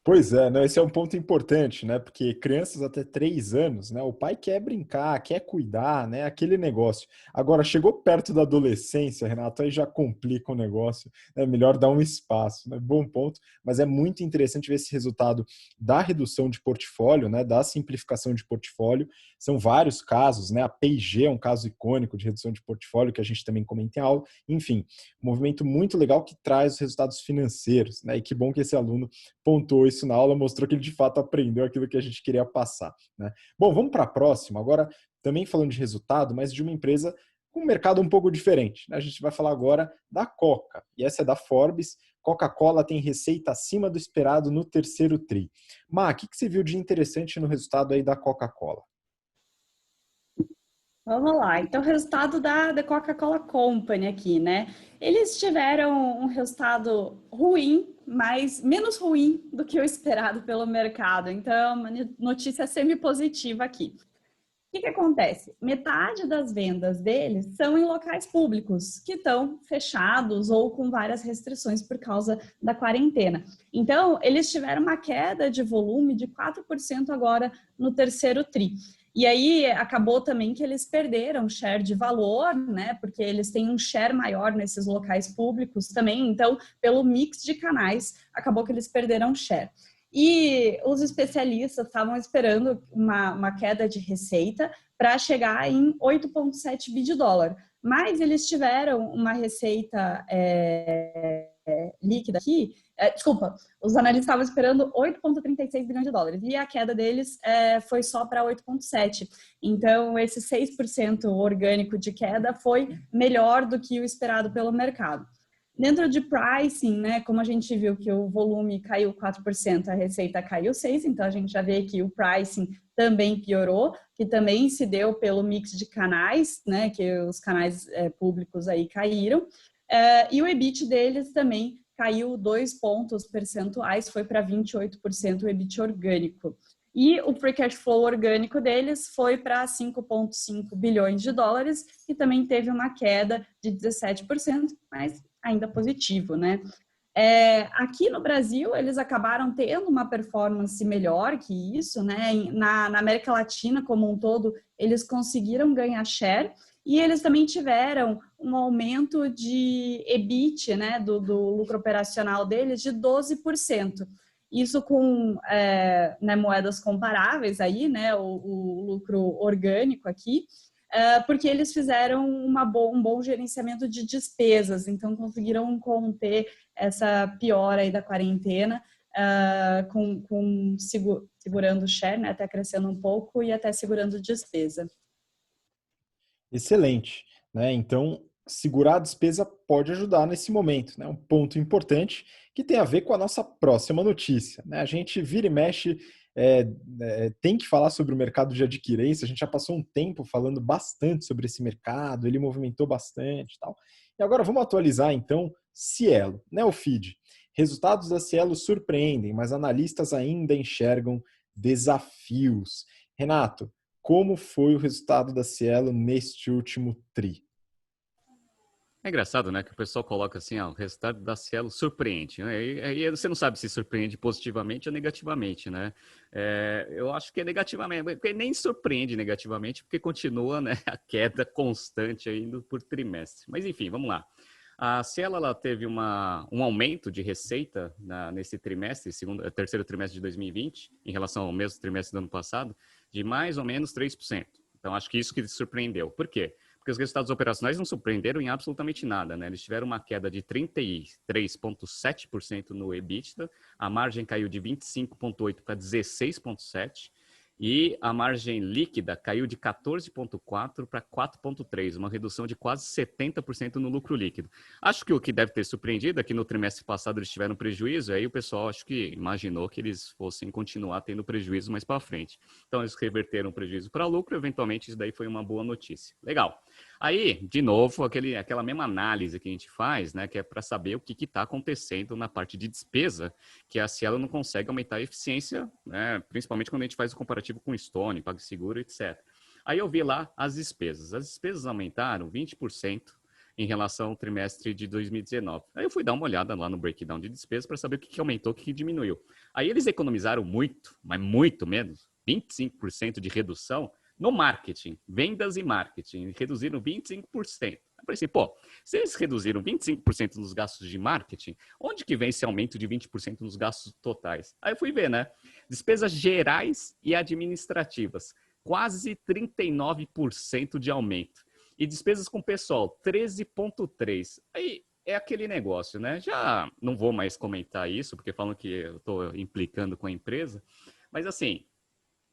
Pois é, né? Esse é um ponto importante, né? Porque crianças até 3 anos, né? O pai quer brincar, quer cuidar, né? Aquele negócio. Agora, chegou perto da adolescência, Renato, aí já complica o negócio. É melhor dar um espaço, né? Bom ponto, mas é muito interessante ver esse resultado da redução de portfólio, né? Da simplificação de portfólio. São vários casos, né? A P&G é um caso icônico de redução de portfólio que a gente também comenta em aula. Enfim, um movimento muito legal que traz os resultados financeiros, né? E que bom que esse aluno pontuou isso na aula, mostrou que ele de fato aprendeu aquilo que a gente queria passar, né? Bom, vamos para a próxima, agora também falando de resultado, mas de uma empresa com um mercado um pouco diferente, né? A gente vai falar agora da Coca, e essa é da Forbes. Coca-Cola tem receita acima do esperado no terceiro tri. Má, o que você viu de interessante no resultado aí da Coca-Cola? Vamos lá, então o resultado da Coca-Cola Company aqui, né? Eles tiveram um resultado ruim, mas menos ruim do que o esperado pelo mercado. Então, uma notícia semi-positiva aqui. O que acontece? Metade das vendas deles são em locais públicos, que estão fechados ou com várias restrições por causa da quarentena. Então, eles tiveram uma queda de volume de 4% agora no terceiro tri. E aí, acabou também que eles perderam share de valor, né? Porque eles têm um share maior nesses locais públicos também. Então, pelo mix de canais, acabou que eles perderam share. E os especialistas estavam esperando uma queda de receita para chegar em 8,7 bi de dólar. Mas eles tiveram uma receita líquida aqui, os analistas estavam esperando 8,36 bilhões de dólares e a queda deles foi só para 8,7. Então, esse 6% orgânico de queda foi melhor do que o esperado pelo mercado. Dentro de pricing, né, como a gente viu que o volume caiu 4%, a receita caiu 6%, então a gente já vê que o pricing também piorou, que também se deu pelo mix de canais, né, que os canais públicos aí caíram, e o EBIT deles também caiu 2 pontos percentuais, foi para 28% o EBIT orgânico. E o free cash flow orgânico deles foi para 5,5 bilhões de dólares, que também teve uma queda de 17%, mas ainda positivo, né? Aqui no Brasil, eles acabaram tendo uma performance melhor que isso, né? Na América Latina como um todo, eles conseguiram ganhar share e eles também tiveram um aumento de EBIT, né? Do lucro operacional deles de 12%. Isso com né, moedas comparáveis aí, né? O lucro orgânico aqui. porque eles fizeram um bom gerenciamento de despesas, então conseguiram conter essa piora aí da quarentena, segurando o share, né, até crescendo um pouco e até segurando despesa. Excelente, né? Então, segurar a despesa pode ajudar nesse momento, né? Um ponto importante que tem a ver com a nossa próxima notícia, né? A gente vira e mexe, tem que falar sobre o mercado de adquirência. A gente já passou um tempo falando bastante sobre esse mercado, ele movimentou bastante e tal. E agora vamos atualizar então Cielo, né? O feed. Resultados da Cielo surpreendem, mas analistas ainda enxergam desafios. Renato, como foi o resultado da Cielo neste último tri? É engraçado, né, que o pessoal coloca assim, o resultado da Cielo surpreende, né? Aí você não sabe se surpreende positivamente ou negativamente, né? Eu acho que é negativamente, porque nem surpreende negativamente, porque continua, né, a queda constante ainda por trimestre. Mas enfim, vamos lá. A Cielo, ela teve um aumento de receita nesse trimestre, terceiro trimestre de 2020, em relação ao mesmo trimestre do ano passado, de mais ou menos 3%. Então, acho que isso que surpreendeu. Por quê? Porque os resultados operacionais não surpreenderam em absolutamente nada, né? Eles tiveram uma queda de 33,7% no EBITDA, a margem caiu de 25,8% para 16,7%, e a margem líquida caiu de 14,4% para 4,3%, uma redução de quase 70% no lucro líquido. Acho que o que deve ter surpreendido é que no trimestre passado eles tiveram prejuízo, aí o pessoal acho que imaginou que eles fossem continuar tendo prejuízo mais para frente. Então eles reverteram o prejuízo para lucro, eventualmente isso daí foi uma boa notícia. Legal. Aí, de novo, aquela mesma análise que a gente faz, né, que é para saber o que está acontecendo na parte de despesa, que a Cielo não consegue aumentar a eficiência, né, principalmente quando a gente faz o comparativo com Stone, PagSeguro, etc. Aí eu vi lá as despesas. As despesas aumentaram 20% em relação ao trimestre de 2019. Aí eu fui dar uma olhada lá no breakdown de despesas para saber o que aumentou, o que diminuiu. Aí eles economizaram muito, mas muito menos, 25% de redução no marketing, vendas e marketing, reduziram 25%. Eu falei assim, se eles reduziram 25% nos gastos de marketing, onde que vem esse aumento de 20% nos gastos totais? Aí eu fui ver, né? Despesas gerais e administrativas, quase 39% de aumento. E despesas com pessoal, 13,3%. Aí é aquele negócio, né? Já não vou mais comentar isso, porque falam que eu estou implicando com a empresa, mas assim,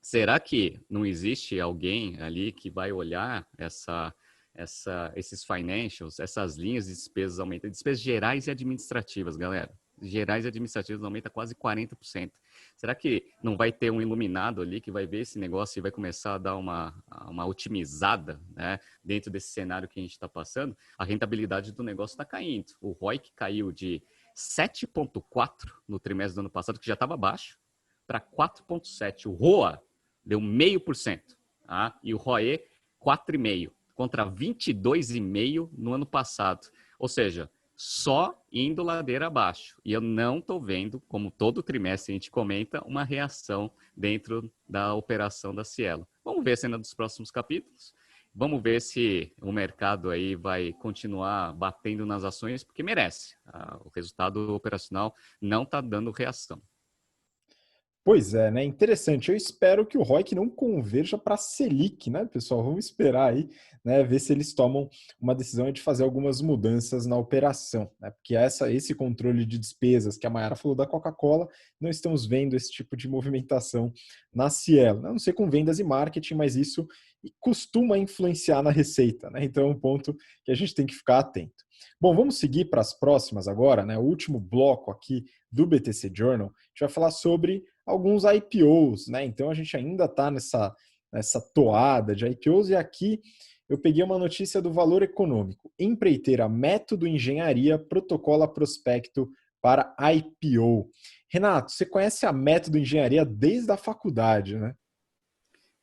será que não existe alguém ali que vai olhar esses financials, essas linhas de despesas aumentam? Despesas gerais e administrativas, galera. Gerais e administrativas aumenta quase 40%. Será que não vai ter um iluminado ali que vai ver esse negócio e vai começar a dar uma otimizada, né, dentro desse cenário que a gente está passando? A rentabilidade do negócio está caindo. O ROIC caiu de 7,4 no trimestre do ano passado, que já estava baixo, para 4,7. O ROA deu 0,5%, tá? E o ROE 4,5%, contra 22,5% no ano passado. Ou seja, só indo ladeira abaixo. E eu não estou vendo, como todo trimestre a gente comenta, uma reação dentro da operação da Cielo. Vamos ver a cena dos próximos capítulos. Vamos ver se o mercado aí vai continuar batendo nas ações, porque merece. O resultado operacional não está dando reação. Pois é, né? Interessante. Eu espero que o ROIC não converja para a Selic, né, pessoal? Vamos esperar aí, né, ver se eles tomam uma decisão de fazer algumas mudanças na operação, né? Porque esse controle de despesas que a Mayara falou da Coca-Cola, não estamos vendo esse tipo de movimentação na Cielo. Não sei com vendas e marketing, mas isso costuma influenciar na receita, né? Então é um ponto que a gente tem que ficar atento. Bom, vamos seguir para as próximas agora, né? O último bloco aqui do BTC Journal, a gente vai falar sobre alguns IPOs, né? Então a gente ainda está nessa toada de IPOs e aqui eu peguei uma notícia do Valor Econômico. Empreiteira Método Engenharia protocola prospecto para IPO. Renato, você conhece a Método Engenharia desde a faculdade, né?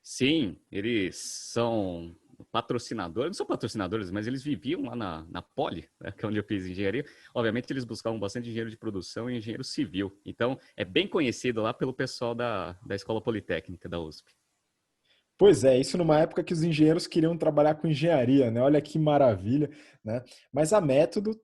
Sim, eles são patrocinadores, não são patrocinadores, mas eles viviam lá na Poli, né, que é onde eu fiz engenharia. Obviamente, eles buscavam bastante engenheiro de produção e engenheiro civil. Então, é bem conhecido lá pelo pessoal da Escola Politécnica da USP. Pois é, isso numa época que os engenheiros queriam trabalhar com engenharia, né? Olha que maravilha, né? Mas a Método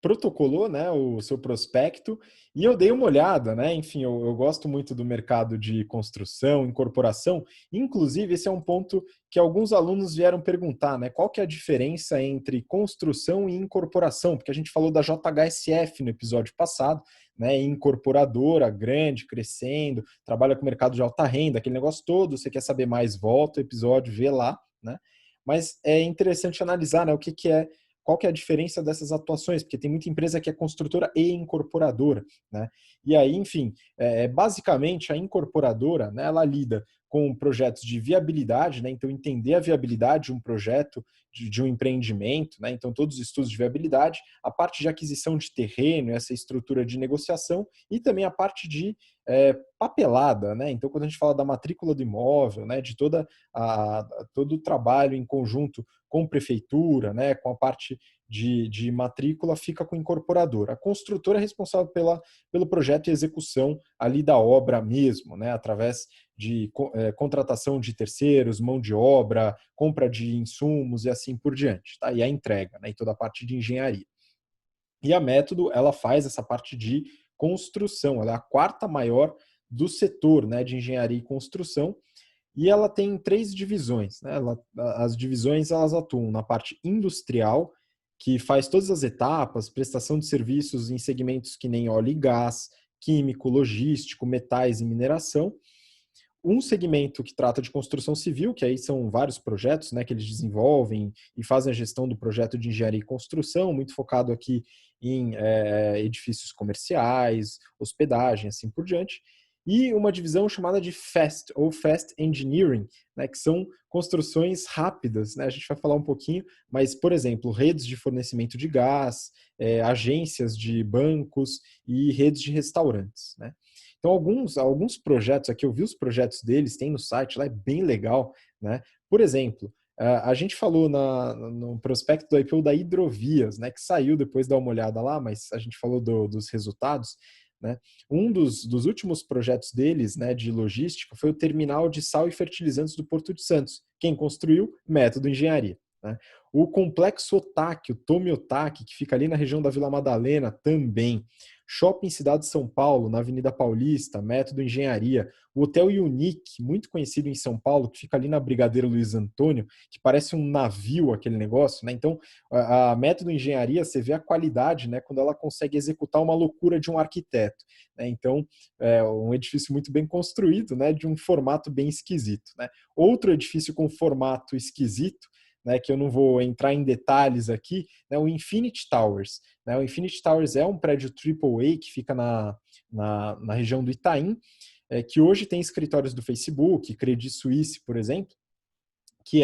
protocolou, né, o seu prospecto e eu dei uma olhada, né? Enfim, eu gosto muito do mercado de construção, incorporação. Inclusive, esse é um ponto que alguns alunos vieram perguntar, né? Qual que é a diferença entre construção e incorporação? Porque a gente falou da JHSF no episódio passado, né? Incorporadora, grande, crescendo, trabalha com o mercado de alta renda, aquele negócio todo. Você quer saber mais? Volta o episódio, vê lá, né? Mas é interessante analisar, né, qual que é a diferença dessas atuações, porque tem muita empresa que é construtora e incorporadora, né? E aí, enfim, basicamente a incorporadora, né, ela lida com projetos de viabilidade, né? Então entender a viabilidade de um projeto, de um empreendimento, né? Então todos os estudos de viabilidade, a parte de aquisição de terreno, essa estrutura de negociação e também a parte de papelada, né? Então quando a gente fala da matrícula do imóvel, né, de todo o trabalho em conjunto com prefeitura, né, com a parte de matrícula, fica com o incorporador. A construtora é responsável pelo projeto e execução ali da obra mesmo, né, através de contratação de terceiros, mão de obra, compra de insumos e assim por diante, tá? E a entrega, né, e toda a parte de engenharia. E a Método, ela faz essa parte de construção, ela é a quarta maior do setor, né, de engenharia e construção, e ela tem 3 divisões, né? As divisões elas atuam na parte industrial, que faz todas as etapas, prestação de serviços em segmentos que nem óleo e gás, químico, logístico, metais e mineração. Um segmento que trata de construção civil, que aí são vários projetos, né, que eles desenvolvem e fazem a gestão do projeto de engenharia e construção, muito focado aqui em edifícios comerciais, hospedagem, assim por diante. E uma divisão chamada de FAST, ou Fast Engineering, né, que são construções rápidas, né? A gente vai falar um pouquinho, mas, por exemplo, redes de fornecimento de gás, agências de bancos e redes de restaurantes, né? Então, alguns projetos aqui, eu vi os projetos deles, tem no site, lá é bem legal, né? Por exemplo, a gente falou no prospecto do IPO da Hidrovias, né, que saiu depois, dá uma olhada lá, mas a gente falou dos resultados, né? Um dos últimos projetos deles, né, de logística, foi o terminal de sal e fertilizantes do Porto de Santos. Quem construiu? Método Engenharia. Né? O complexo Otaki, o Tomi Otaki, que fica ali na região da Vila Madalena, também. Shopping Cidade de São Paulo, na Avenida Paulista, Método Engenharia. O Hotel Unique, muito conhecido em São Paulo, que fica ali na Brigadeiro Luiz Antônio, que parece um navio aquele negócio, né? Então, a Método Engenharia, você vê a qualidade, né, quando ela consegue executar uma loucura de um arquiteto, né? Então, é um edifício muito bem construído, né, de um formato bem esquisito, né? Outro edifício com formato esquisito, né, que eu não vou entrar em detalhes aqui, né, o Infinity Towers. Né? O Infinity Towers é um prédio AAA que fica na região do Itaim, que hoje tem escritórios do Facebook, Credit Suisse, por exemplo, que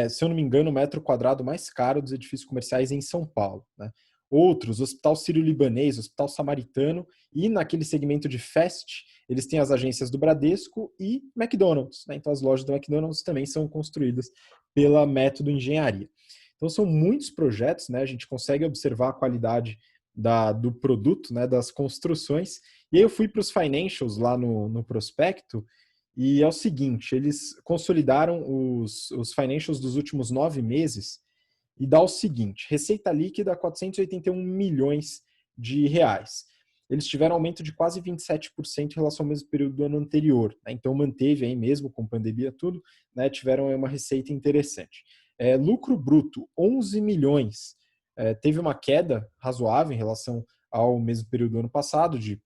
se eu não me engano, o metro quadrado mais caro dos edifícios comerciais em São Paulo. Né? Outros, Hospital Sírio-Libanês, Hospital Samaritano, e naquele segmento de Fast, eles têm as agências do Bradesco e McDonald's. Né? Então, as lojas do McDonald's também são construídas pela Método Engenharia. Então, são muitos projetos, né? A gente consegue observar a qualidade do produto, né? Das construções. E aí eu fui para os financials lá no prospecto, e é o seguinte, eles consolidaram os financials dos últimos 9 meses e dá o seguinte, receita líquida 481 milhões de reais. Eles tiveram aumento de quase 27% em relação ao mesmo período do ano anterior. Né? Então manteve aí mesmo, com pandemia tudo, né? Tiveram uma receita interessante. Lucro bruto, 11 milhões. Teve uma queda razoável em relação ao mesmo período do ano passado, de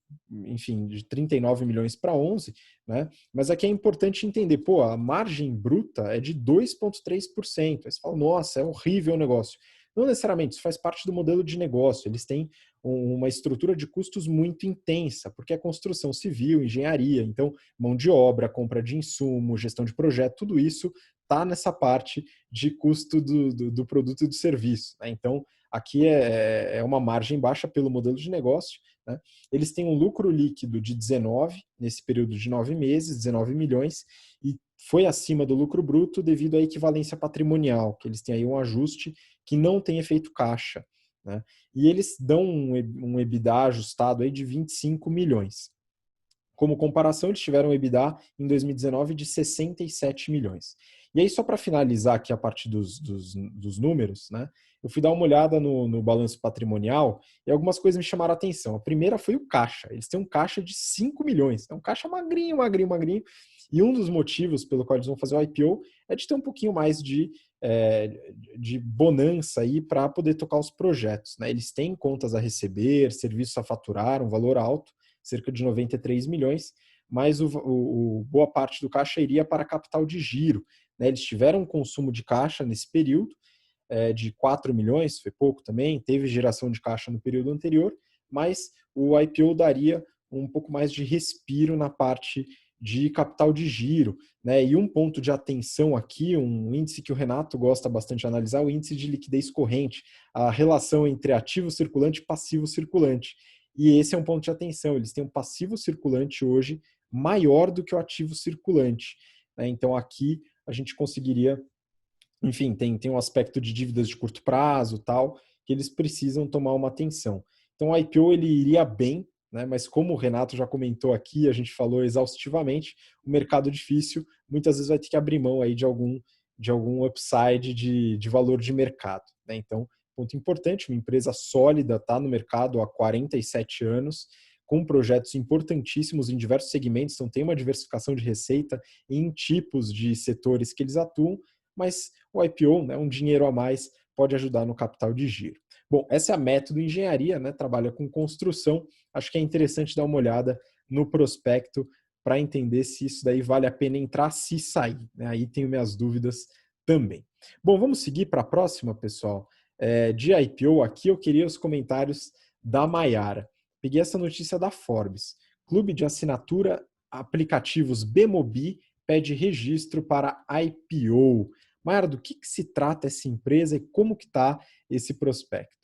39 milhões para 11, né? Mas aqui é importante entender, a margem bruta é de 2,3%. Aí você fala, nossa, é horrível o negócio. Não necessariamente, isso faz parte do modelo de negócio. Eles têm uma estrutura de custos muito intensa, porque é construção civil, engenharia, então mão de obra, compra de insumo, gestão de projeto, tudo isso está nessa parte de custo do produto e do serviço. Né? Então, aqui é uma margem baixa pelo modelo de negócio. Né? Eles têm um lucro líquido de 19, nesse período de 9 meses, 19 milhões, e foi acima do lucro bruto devido à equivalência patrimonial, que eles têm aí um ajuste que não tem efeito caixa. Né? E eles dão um EBITDA ajustado aí de 25 milhões. Como comparação, eles tiveram um EBITDA em 2019 de 67 milhões. E aí, só para finalizar aqui a partir dos números, né? Eu fui dar uma olhada no balanço patrimonial e algumas coisas me chamaram a atenção. A primeira foi o caixa. Eles têm um caixa de 5 milhões. É um caixa magrinho, magrinho, magrinho. E um dos motivos pelo qual eles vão fazer o IPO é de ter um pouquinho mais de bonança aí para poder tocar os projetos, né? Eles têm contas a receber, serviços a faturar, um valor alto, cerca de 93 milhões, mas boa parte do caixa iria para capital de giro, né? Eles tiveram um consumo de caixa nesse período, de 4 milhões, foi pouco também, teve geração de caixa no período anterior, mas o IPO daria um pouco mais de respiro na parte de capital de giro, né? E um ponto de atenção aqui, um índice que o Renato gosta bastante de analisar, o índice de liquidez corrente, a relação entre ativo circulante e passivo circulante. E esse é um ponto de atenção, eles têm um passivo circulante hoje maior do que o ativo circulante, né? Então aqui a gente conseguiria, enfim, tem um aspecto de dívidas de curto prazo, tal, que eles precisam tomar uma atenção. Então o IPO ele iria bem, né? Mas como o Renato já comentou aqui, a gente falou exaustivamente, o mercado difícil muitas vezes vai ter que abrir mão aí de algum upside de valor de mercado, né? Então, ponto importante, uma empresa sólida, está no mercado há 47 anos, com projetos importantíssimos em diversos segmentos, então tem uma diversificação de receita em tipos de setores que eles atuam, mas o IPO, né, um dinheiro a mais, pode ajudar no capital de giro. Bom, essa é a Método Engenharia, né? Trabalha com construção. Acho que é interessante dar uma olhada no prospecto para entender se isso daí vale a pena entrar, se sair, né? Aí tenho minhas dúvidas também. Bom, vamos seguir para a próxima, pessoal. De IPO, aqui eu queria os comentários da Maiara. Peguei essa notícia da Forbes. Clube de assinatura aplicativos Bemobi pede registro para IPO. Maiara, do que se trata essa empresa e como que está esse prospecto?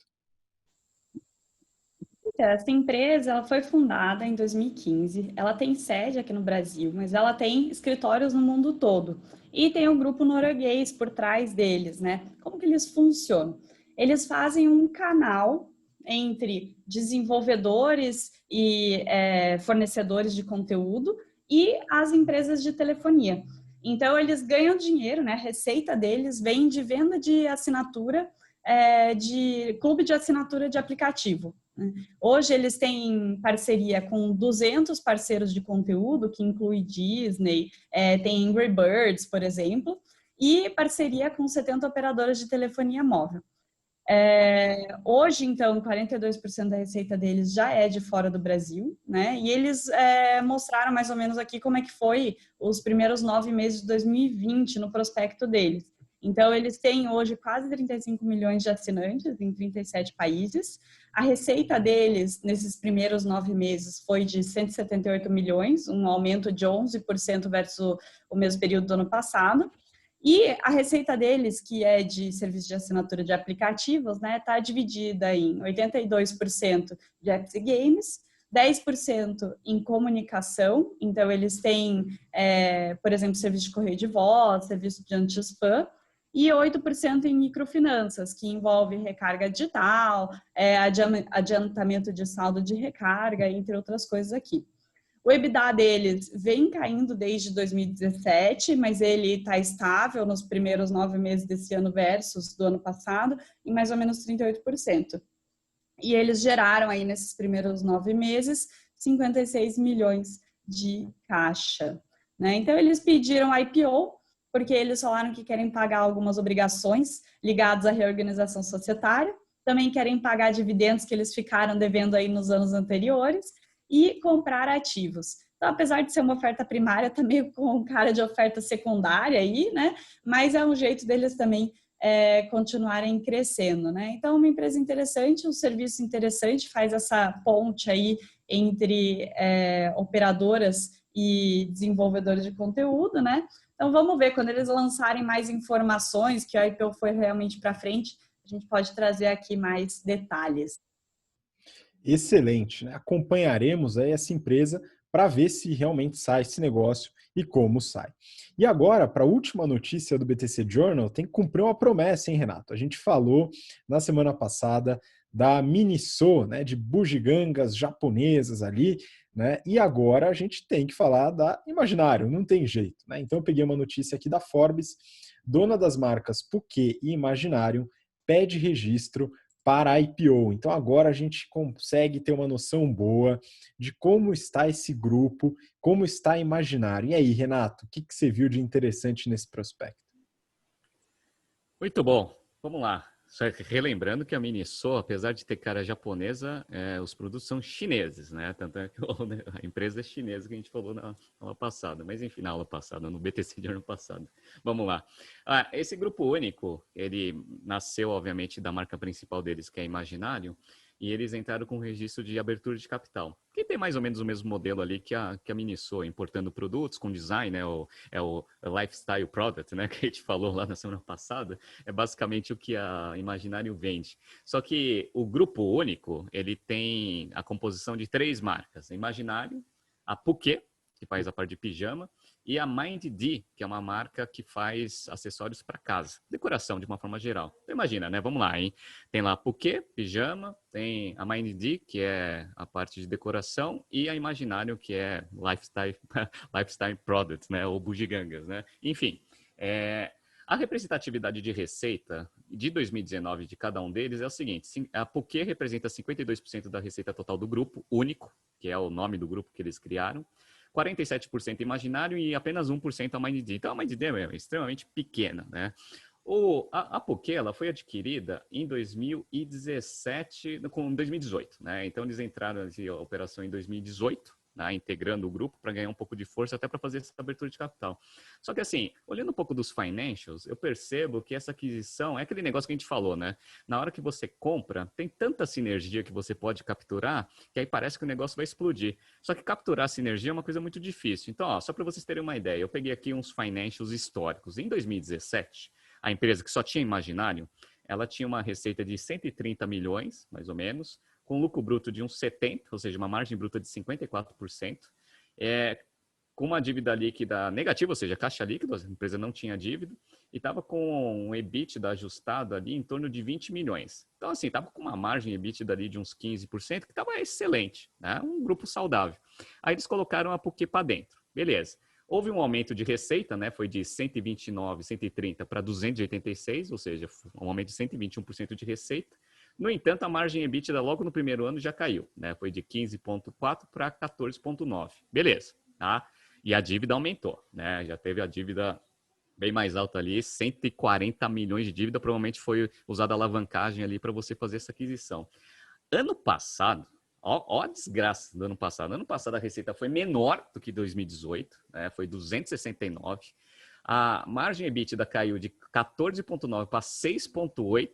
Essa empresa ela foi fundada em 2015, ela tem sede aqui no Brasil, mas ela tem escritórios no mundo todo. E tem um grupo norueguês por trás deles, né? Como que eles funcionam? Eles fazem um canal entre desenvolvedores e fornecedores de conteúdo e as empresas de telefonia. Então, eles ganham dinheiro, né? A receita deles vem de venda de assinatura, de clube de assinatura de aplicativo. Hoje eles têm parceria com 200 parceiros de conteúdo, que inclui Disney, tem Angry Birds, por exemplo, e parceria com 70 operadoras de telefonia móvel. Hoje, então, 42% da receita deles já é de fora do Brasil, né? E eles mostraram mais ou menos aqui como é que foi os primeiros 9 meses de 2020 no prospecto deles. Então, eles têm hoje quase 35 milhões de assinantes em 37 países. A receita deles, nesses primeiros 9 meses, foi de 178 milhões, um aumento de 11% versus o mesmo período do ano passado. E a receita deles, que é de serviço de assinatura de aplicativos, né, está dividida em 82% de apps e games, 10% em comunicação, então eles têm, por exemplo, serviço de correio de voz, serviço de anti-spam, e 8% em microfinanças, que envolve recarga digital, adiantamento de saldo de recarga, entre outras coisas aqui. O EBITDA deles vem caindo desde 2017, mas ele está estável nos primeiros 9 meses desse ano versus do ano passado, em mais ou menos 38%. E eles geraram aí nesses primeiros 9 meses 56 milhões de caixa, né? Então eles pediram IPO, porque eles falaram que querem pagar algumas obrigações ligadas à reorganização societária, também querem pagar dividendos que eles ficaram devendo aí nos anos anteriores e comprar ativos. Então, apesar de ser uma oferta primária, tá meio com cara de oferta secundária aí, né? Mas é um jeito deles também continuarem crescendo, né? Então, uma empresa interessante, um serviço interessante, faz essa ponte aí entre operadoras e desenvolvedores de conteúdo, né? Então, vamos ver, quando eles lançarem mais informações, que a IPO foi realmente para frente, a gente pode trazer aqui mais detalhes. Excelente, né? Acompanharemos aí essa empresa para ver se realmente sai esse negócio e como sai. E agora, para a última notícia do BTC Journal, tem que cumprir uma promessa, hein, Renato? A gente falou na semana passada da Miniso, né, de bugigangas japonesas ali, né? E agora a gente tem que falar da Imaginário, não tem jeito, né? Então eu peguei uma notícia aqui da Forbes, dona das marcas Puquê e Imaginário pede registro para a IPO. Então agora a gente consegue ter uma noção boa de como está esse grupo, como está a Imaginário. E aí, Renato, o que você viu de interessante nesse prospecto? Muito bom, vamos lá. Só relembrando que a Miniso, apesar de ter cara japonesa, os produtos são chineses, né? Tanto é que a empresa é chinesa que a gente falou na aula passada. Mas enfim, na aula passada, no BTC de ano passado. Vamos lá. Esse grupo único, ele nasceu, obviamente, da marca principal deles, que é Imaginário, e eles entraram com registro de abertura de capital, que tem mais ou menos o mesmo modelo ali que a Miniso, importando produtos com design, né? O lifestyle product, né? Que a gente falou lá na semana passada, é basicamente o que a Imaginário vende. Só que o grupo único, ele tem a composição de 3 marcas: a Imaginário, a Puquê, que faz a parte de pijama, e a MindD, que é uma marca que faz acessórios para casa, decoração de uma forma geral. Então, imagina, né? Vamos lá, hein? Tem lá a Puquê, pijama, tem a MindD, que é a parte de decoração, e a Imaginário, que é lifestyle product, né? Ou bugigangas, né? Enfim, a representatividade de receita de 2019 de cada um deles é o seguinte: a Puquê representa 52% da receita total do grupo único, que é o nome do grupo que eles criaram, 47% Imaginário e apenas 1% a MindD. Então a MindD é extremamente pequena, né? A Puquê, ela foi adquirida em 2018, né? Então eles entraram em operação em 2018, né? Integrando o grupo para ganhar um pouco de força, até para fazer essa abertura de capital. Só que assim, olhando um pouco dos financials, eu percebo que essa aquisição é aquele negócio que a gente falou, né? Na hora que você compra, tem tanta sinergia que você pode capturar, que aí parece que o negócio vai explodir. Só que capturar sinergia é uma coisa muito difícil. Então, ó, só para vocês terem uma ideia, eu peguei aqui uns financials históricos. Em 2017, a empresa que só tinha Imaginário, ela tinha uma receita de 130 milhões, mais ou menos, com lucro bruto de uns 70%, ou seja, uma margem bruta de 54%, com uma dívida líquida negativa, ou seja, caixa líquida, a empresa não tinha dívida, e estava com um EBITDA ajustado ali em torno de 20 milhões. Então, assim, estava com uma margem EBITDA ali de uns 15%, que estava excelente, né? Um grupo saudável. Aí eles colocaram a Puquê para dentro. Beleza. Houve um aumento de receita, né? Foi de 129, 130 para 286, ou seja, um aumento de 121% de receita. No entanto, a margem EBITDA logo no primeiro ano já caiu, né? Foi de 15,4 para 14,9. Beleza, tá? E a dívida aumentou, né? Já teve a dívida bem mais alta ali, 140 milhões de dívida, provavelmente foi usada a alavancagem ali para você fazer essa aquisição. Ano passado, ó a desgraça do ano passado. Ano passado a receita foi menor do que 2018, né? Foi 269. A margem EBITDA caiu de 14,9 para 6,8.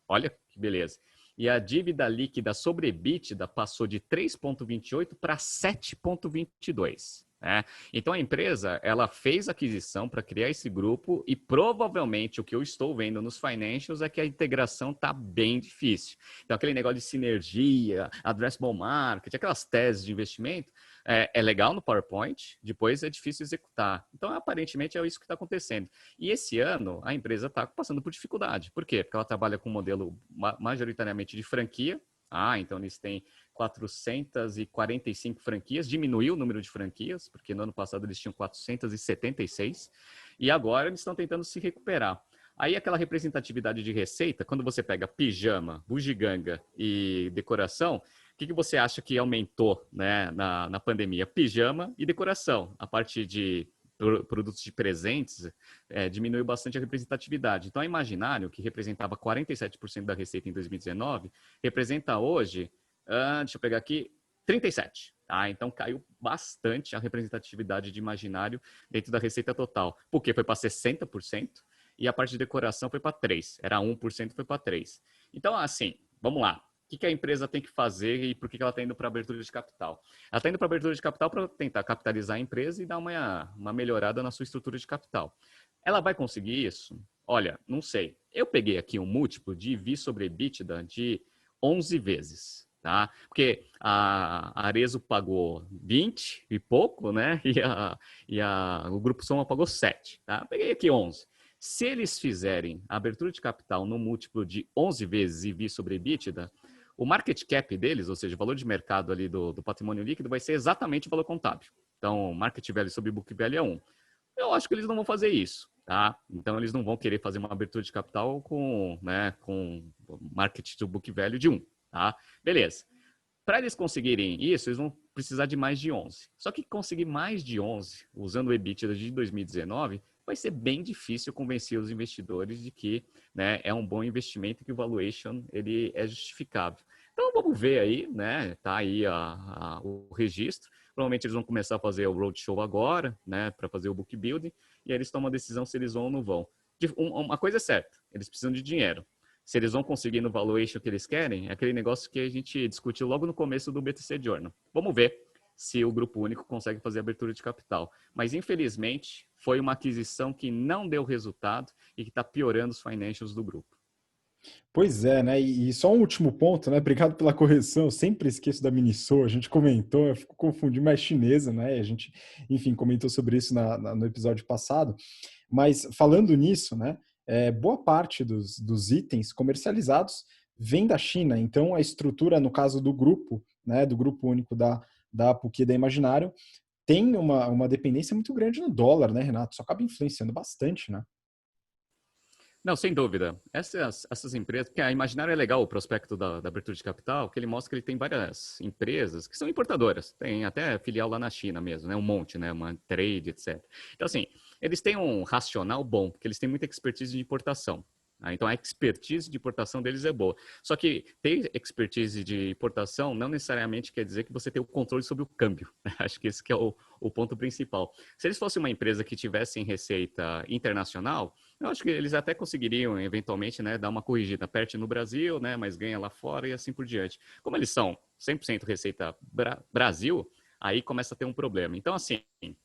Olha que beleza. E a dívida líquida sobre EBITDA passou de 3,28 para 7,22. Né? Então a empresa ela fez a aquisição para criar esse grupo e provavelmente o que eu estou vendo nos financials é que a integração está bem difícil. Então aquele negócio de sinergia, addressable market, aquelas teses de investimento é legal no PowerPoint, depois é difícil executar. Então aparentemente é isso que está acontecendo. E esse ano a empresa está passando por dificuldade. Por quê? Porque ela trabalha com um modelo majoritariamente de franquia. Então eles têm 445 franquias, diminuiu o número de franquias, porque no ano passado eles tinham 476, e agora eles estão tentando se recuperar. Aí aquela representatividade de receita, quando você pega pijama, bugiganga e decoração, o que você acha que aumentou, né, na pandemia? Pijama e decoração. A parte de produtos de presentes, diminuiu bastante a representatividade. Então, a Imaginário, que representava 47% da receita em 2019, representa hoje, deixa eu pegar aqui, 37%. Tá? Então, caiu bastante a representatividade de Imaginário dentro da receita total. Porque foi para 60% e a parte de decoração foi para 3%. Era 1%, foi para 3%. Então, assim, vamos lá. O que a empresa tem que fazer e por que ela está indo para a abertura de capital? Ela está indo para a abertura de capital para tentar capitalizar a empresa e dar uma melhorada na sua estrutura de capital. Ela vai conseguir isso? Olha, não sei. Eu peguei aqui um múltiplo de EV sobre EBITDA de 11 vezes. Tá? Porque a Arezzo pagou 20 e pouco, né? E o Grupo Soma pagou 7. Tá? Peguei aqui 11. Se eles fizerem a abertura de capital no múltiplo de 11 vezes EV sobre EBITDA, o market cap deles, ou seja, o valor de mercado ali do patrimônio líquido, vai ser exatamente o valor contábil. Então, market value sobre book value é 1. Eu acho que eles não vão fazer isso, tá? Então, eles não vão querer fazer uma abertura de capital com market to book value de 1, tá? Beleza. Para eles conseguirem isso, eles vão precisar de mais de 11. Só que conseguir mais de 11, usando o EBITDA de 2019, vai ser bem difícil convencer os investidores de que, né, é um bom investimento e que o valuation ele é justificável. Então, vamos ver aí, né? Tá aí o registro. Provavelmente eles vão começar a fazer o roadshow agora, né, para fazer o book building, e aí eles tomam a decisão se eles vão ou não vão. Uma coisa é certa, eles precisam de dinheiro. Se eles vão conseguir no valuation que eles querem, é aquele negócio que a gente discutiu logo no começo do BTC Journal. Vamos ver se o Grupo Único consegue fazer abertura de capital. Mas, infelizmente, foi uma aquisição que não deu resultado e que está piorando os financials do grupo. Pois é, né? E só um último ponto, né? Obrigado pela correção. Eu sempre esqueço da Miniso, a gente comentou, eu fico confundindo, mas chinesa, né? A gente, enfim, comentou sobre isso no episódio passado. Mas falando nisso, né? Boa parte dos itens comercializados vem da China. Então, a estrutura, no caso do grupo, né? Do Grupo Único da Puki e da Imaginário, tem uma dependência muito grande no dólar, né, Renato? Isso acaba influenciando bastante, né? Não, sem dúvida. Essas empresas, porque a Imaginário é legal, o prospecto da abertura de capital, que ele mostra que ele tem várias empresas que são importadoras. Tem até filial lá na China mesmo, né? Um monte, né? Uma trade, etc. Então, assim, eles têm um racional bom, porque eles têm muita expertise de importação. Então, a expertise de importação deles é boa. Só que ter expertise de importação não necessariamente quer dizer que você tem o controle sobre o câmbio. Acho que esse que é o ponto principal. Se eles fossem uma empresa que tivesse receita internacional, eu acho que eles até conseguiriam, eventualmente, né, dar uma corrigida. Perde no Brasil, né, mas ganha lá fora e assim por diante. Como eles são 100% receita Brasil, aí começa a ter um problema. Então, assim,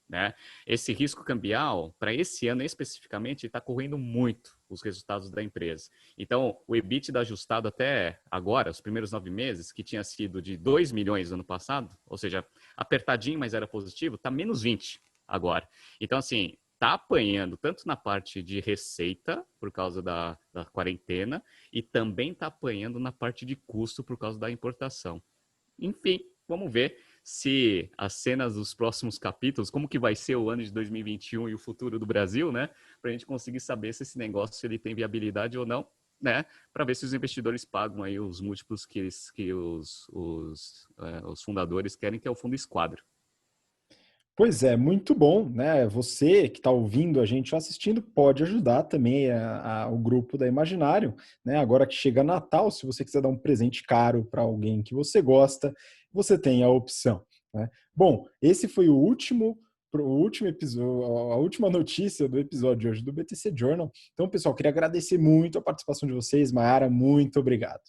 né, esse risco cambial, para esse ano especificamente, está correndo muito os resultados da empresa. Então, o EBITDA ajustado até agora, os primeiros 9 meses, que tinha sido de 2 milhões no ano passado, ou seja, apertadinho, mas era positivo, está menos 20 agora. Então, assim, está apanhando tanto na parte de receita, por causa da quarentena, e também está apanhando na parte de custo, por causa da importação. Enfim, vamos ver se as cenas dos próximos capítulos, como que vai ser o ano de 2021 e o futuro do Brasil, né? Para a gente conseguir saber se esse negócio ele tem viabilidade ou não, né? Para ver se os investidores pagam aí os múltiplos que os fundadores querem, que é o fundo esquadro. Pois é, muito bom, né? Você que está ouvindo a gente ou assistindo pode ajudar também o grupo da Imaginário, né? Agora que chega Natal, se você quiser dar um presente caro para alguém que você gosta, você tem a opção, né? Bom, esse foi o último episódio, a última notícia do episódio de hoje do BTC Journal. Então, pessoal, queria agradecer muito a participação de vocês. Mayara, muito obrigado.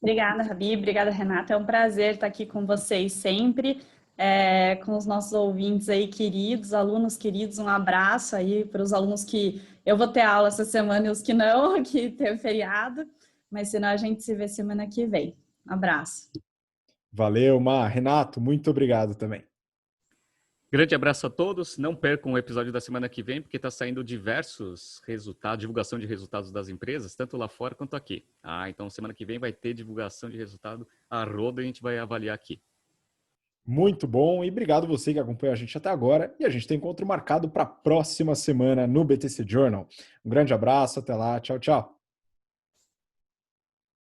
Obrigada, Rabi. Obrigada, Renata. É um prazer estar aqui com vocês sempre. Com os nossos ouvintes aí queridos, alunos queridos, um abraço aí para os alunos que eu vou ter aula essa semana e os que não, que teve feriado, mas senão a gente se vê semana que vem. Um abraço. Valeu, Mar. Renato, muito obrigado também. Grande abraço a todos. Não percam o episódio da semana que vem, porque está saindo diversos resultados, divulgação de resultados das empresas, tanto lá fora quanto aqui. Então semana que vem vai ter divulgação de resultado a rodo e a gente vai avaliar aqui. Muito bom e obrigado você que acompanhou a gente até agora e a gente tem encontro marcado para a próxima semana no BTC Journal. Um grande abraço, até lá, tchau, tchau.